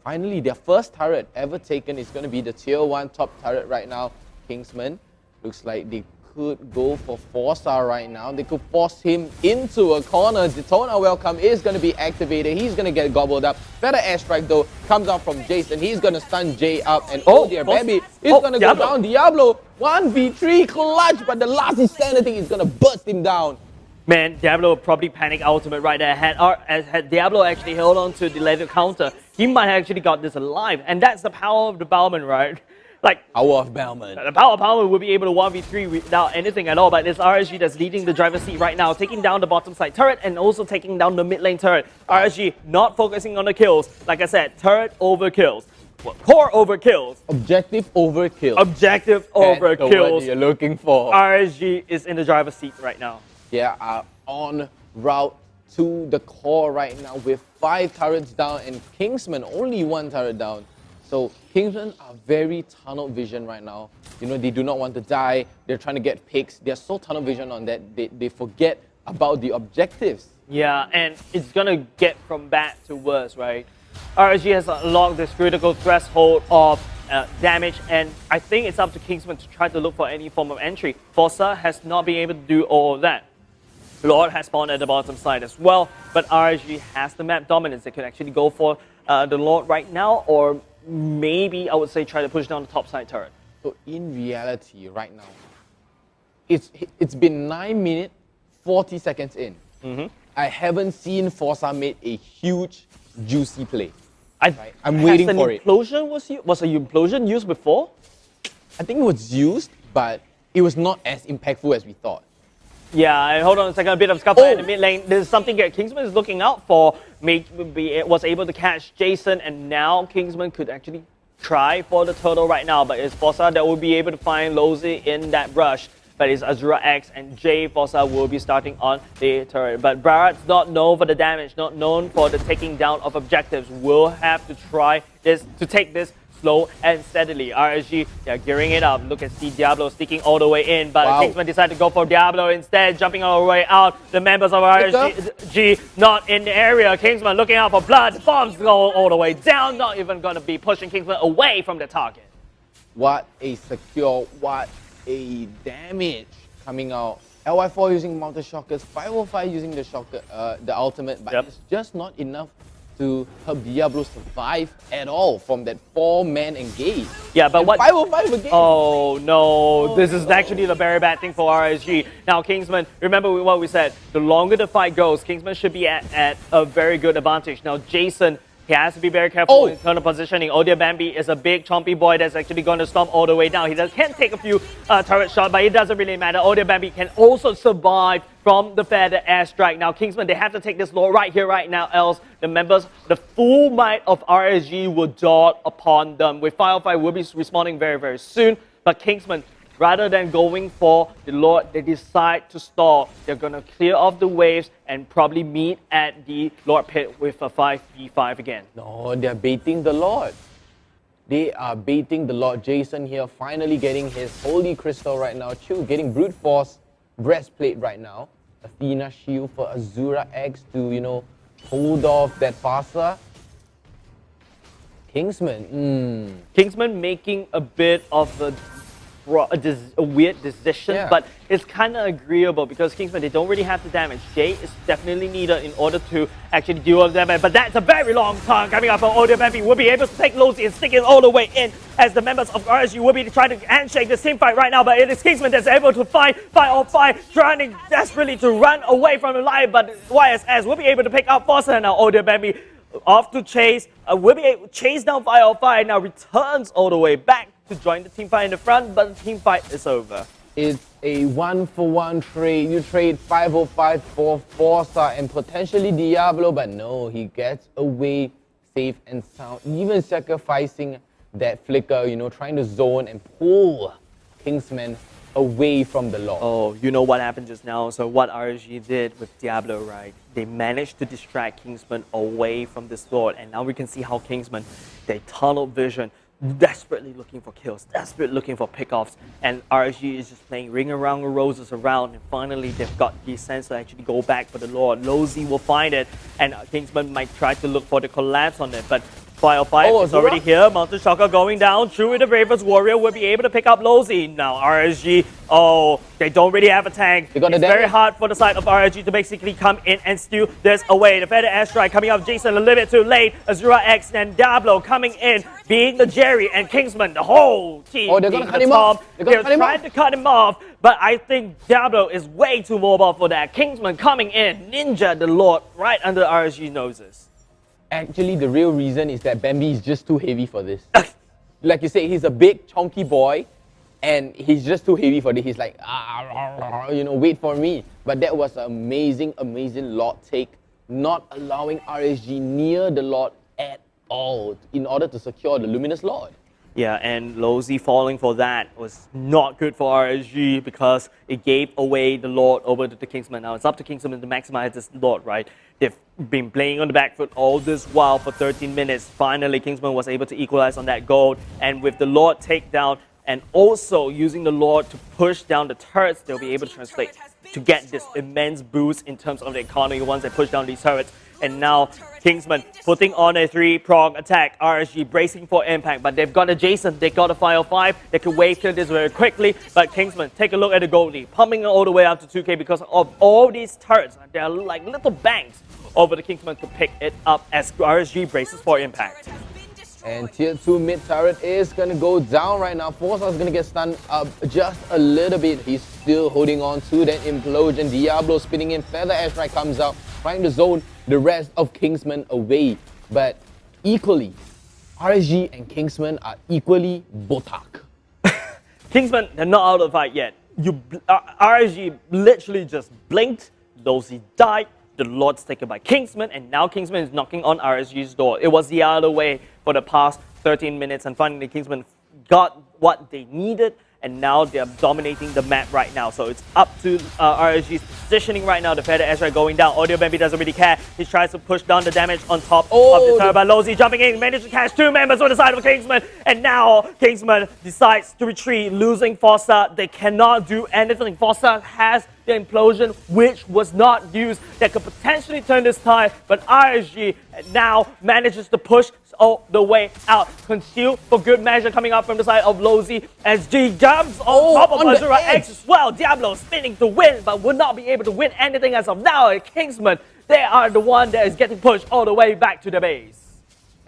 Finally, their first turret ever taken is going to be the tier 1 top turret right now. Kingsmen looks like they could go for 4-star right now. They could force him into a corner. Detona welcome is going to be activated. He's going to get gobbled up. Better airstrike though comes out from Jason. He's going to stun Jay up. And dear baby is going to go down. Diablo 1v3 clutch, but the Last Insanity is going to burst him down. Man, Diablo probably panic ultimate right there. Had Diablo actually held on to the later counter, he might have actually got this alive. And that's the power of the Bowman, right? Like, power of Bowman. The power of Bowman will be able to 1v3 without anything at all. But it's RSG that's leading the driver's seat right now, taking down the bottom side turret and also taking down the mid lane turret. RSG not focusing on the kills. Like I said, turret over kills. Core over kills. Objective over kills. Objective over kills. What you're looking for. RSG is in the driver's seat right now. They are on route to the core right now with 5 turrets down and Kingsmen only 1 turret down. So Kingsmen are very tunnel vision right now. They do not want to die. They're trying to get picks. They're so tunnel vision on that they forget about the objectives. Yeah, and it's gonna get from bad to worse, right? RSG has unlocked this critical threshold of damage, and I think it's up to Kingsmen to try to look for any form of entry. Forza has not been able to do all of that. Lord has spawned at the bottom side as well, but RSG has the map dominance. They could actually go for the Lord right now, or maybe I would say try to push down the top side turret. So in reality, right now, it's been 9 minutes, 40 seconds in. I haven't seen Forza made a huge, juicy play. I'm waiting for it. Was an implosion used before? I think it was used, but it was not as impactful as we thought. Yeah, and hold on a second, a bit of scuffle in the mid lane. There's something that Kingsman is looking out for. Was able to catch Jason, and now Kingsman could actually try for the turtle right now. But it's Forza that will be able to find Lozy in that rush. But it's Azura X and Jay Forza will be starting on the turret. But Barrett's not known for the damage, not known for the taking down of objectives. Will have to try this to take this slow and steadily. RSG, they're gearing it up. Look at Diablo sneaking all the way in, but Kingsman decided to go for Diablo instead, jumping all the way out. The members of RSG not in the area. Kingsman looking out for blood. Bombs go all the way down, not even going to be pushing Kingsman away from the target. What a secure, what a damage coming out. LY4 using mounted shockers, 505 using the shocker, the ultimate, but it's just not enough to help Diablo survive at all from that 4-man engage. Yeah, but what? 505 again. Oh no, this is actually the very bad thing for RSG. Now Kingsman, remember what we said, the longer the fight goes, Kingsman should be at a very good advantage. Now Jason, he has to be very careful in terms of positioning. Odia Bambi is a big chompy boy that's actually going to stomp all the way down. He can take a few turret shots, but it doesn't really matter. Odia Bambi can also survive from the feather airstrike. Now Kingsman, they have to take this lore right here, right now, else the full might of RSG will dart upon them. With Firefly will be responding very, very soon, but Kingsman, rather than going for the Lord, they decide to stall. They're going to clear off the waves and probably meet at the Lord pit with a 5v5 again. No, they're baiting the Lord. They are baiting the Lord. Jason here finally getting his Holy Crystal right now. Chu getting Brute Force breastplate right now. Athena shield for Azura X to, hold off that Fasa. Kingsman. Kingsman making a bit of a weird decision, Yeah. but it's kind of agreeable because Kingsman, they don't really have the damage. Jay is definitely needed in order to actually deal with damage, but that's a very long time coming up from ODMB. Will be able to take Lozi and stick it all the way in as the members of RSG will be trying to handshake this team fight right now, but it is Kingsman that's able to fight on fight, trying desperately to run away from the line, but YSS will be able to pick up Foster and now ODMB off to chase, will be able to chase down 505, now returns all the way back to join the team fight in the front, but the team fight is over. It's a 1-for-1 trade. You trade 505 for Forza and potentially Diablo, but no, he gets away safe and sound, even sacrificing that flicker, you know, trying to zone and pull Kingsman away from the law. Oh, you know what happened just now? So what RSG did with Diablo, right? They managed to distract Kingsman away from this Lord, and now we can see how Kingsman, they tunnel vision, desperately looking for kills, desperately looking for pickoffs, and RSG is just playing ring around the roses around, and finally they've got the sense to actually go back for the Lord. Lozi will find it, and Kingsman might try to look for the collapse on it, but 505 is already here. Mountain Shocker going down. True with the Ravens Warrior will be able to pick up Lozi. Now RSG, oh, they don't really have a tank. It's very hard for the side of RSG to basically come in and steal this away. The Feather Airstrike coming up. Jason a little bit too late. Azura X and Diablo coming in, being the Jerry and Kingsman. The whole team. Oh, they're going to cut him off. They're trying to cut him off, but I think Diablo is way too mobile for that. Kingsman coming in. Ninja the Lord right under RSG's noses. Actually, the real reason is that Bambi is just too heavy for this. Like you say, he's a big, chunky boy, and he's just too heavy for this. He's like, you know, wait for me. But that was an amazing, amazing Lord take, not allowing RSG near the Lord at all in order to secure the Luminous Lord. Yeah, and Lozi falling for that was not good for RSG because it gave away the Lord over to the Kingsman. Now it's up to Kingsman to maximize this Lord, right? They've been playing on the back foot all this while for 13 minutes. Finally, Kingsman was able to equalize on that gold. And with the Lord takedown and also using the Lord to push down the turrets, they'll be able to translate to get this immense boost in terms of the economy once they push down these turrets. And now Kingsman putting on a 3-prong attack. RSG bracing for impact, but they've got a Jason, they got a 505. They can wave kill this very quickly, but Kingsman, take a look at the Goldie, pumping all the way up to 2K because of all these turrets. They're like little banks over the Kingsman to pick it up as RSG braces for impact. And tier 2 mid turret is going to go down right now. Forza is going to get stunned up just a little bit. He's still holding on to that implosion. Diablo spinning in. Feather Airstrike comes out, trying to zone the rest of Kingsman away. But equally, RSG and Kingsman are equally botak. Kingsman, they're not out of the fight yet. RSG literally just blinked. Lozi died. The Lord's taken by Kingsman, and now Kingsman is knocking on RSG's door. It was the other way for the past 13 minutes, and finally Kingsman got what they needed, and now they're dominating the map right now. So it's up to RSG's positioning right now. The Feather Ezra going down. Audio Bambi doesn't really care. He tries to push down the damage on top of the turret, but Lozi jumping in, managed to catch 2 members on the side of Kingsman, and now Kingsman decides to retreat, losing Fossa. They cannot do anything. Fossa has the implosion, which was not used, that could potentially turn this tide, but RSG now manages to push all the way out. Conceal for good measure coming up from the side of Lozi as G jumps on top of Azura X as well. Diablo spinning to win, but will not be able to win anything as of now. Kingsman, they are the one that is getting pushed all the way back to the base.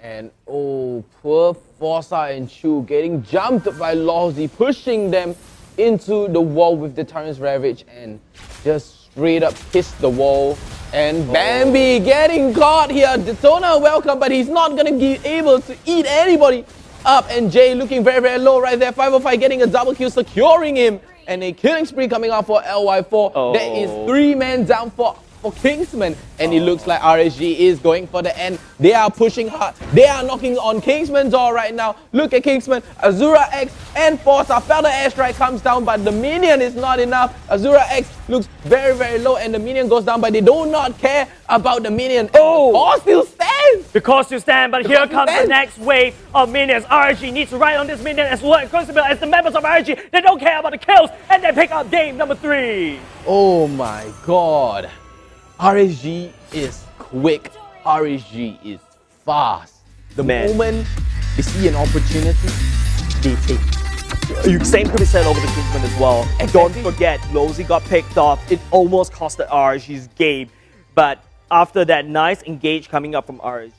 And poor Forza and Chu getting jumped by Lozi, pushing them into the wall with the Tyrant's Ravage and just straight up kiss the wall. And Bambi getting caught here. Daytona welcome, but he's not going to be able to eat anybody up. And Jay looking very, very low right there. 505 getting a double kill, securing him. And a killing spree coming out for LY4. There is 3 men down for Kingsman, and it looks like RSG is going for the end. They are pushing hard. They are knocking on Kingsman's door right now. Look at Kingsman, Azura X and Forza. Feather Airstrike comes down, but the minion is not enough. Azura X looks very, very low, and the minion goes down, but they do not care about the minion. Cause still stands! Because you stand, but here comes the next wave of minions. RSG needs to ride on this minion as well. Crucible as the members of RSG, they don't care about the kills, and they pick up game number 3. Oh my god. RSG is quick. RSG is fast. The moment they see an opportunity, they take it. Same could be said over the Kingsmen as well. Exactly. Don't forget, Losey got picked off. It almost costed RSG's game. But after that nice engage coming up from RSG,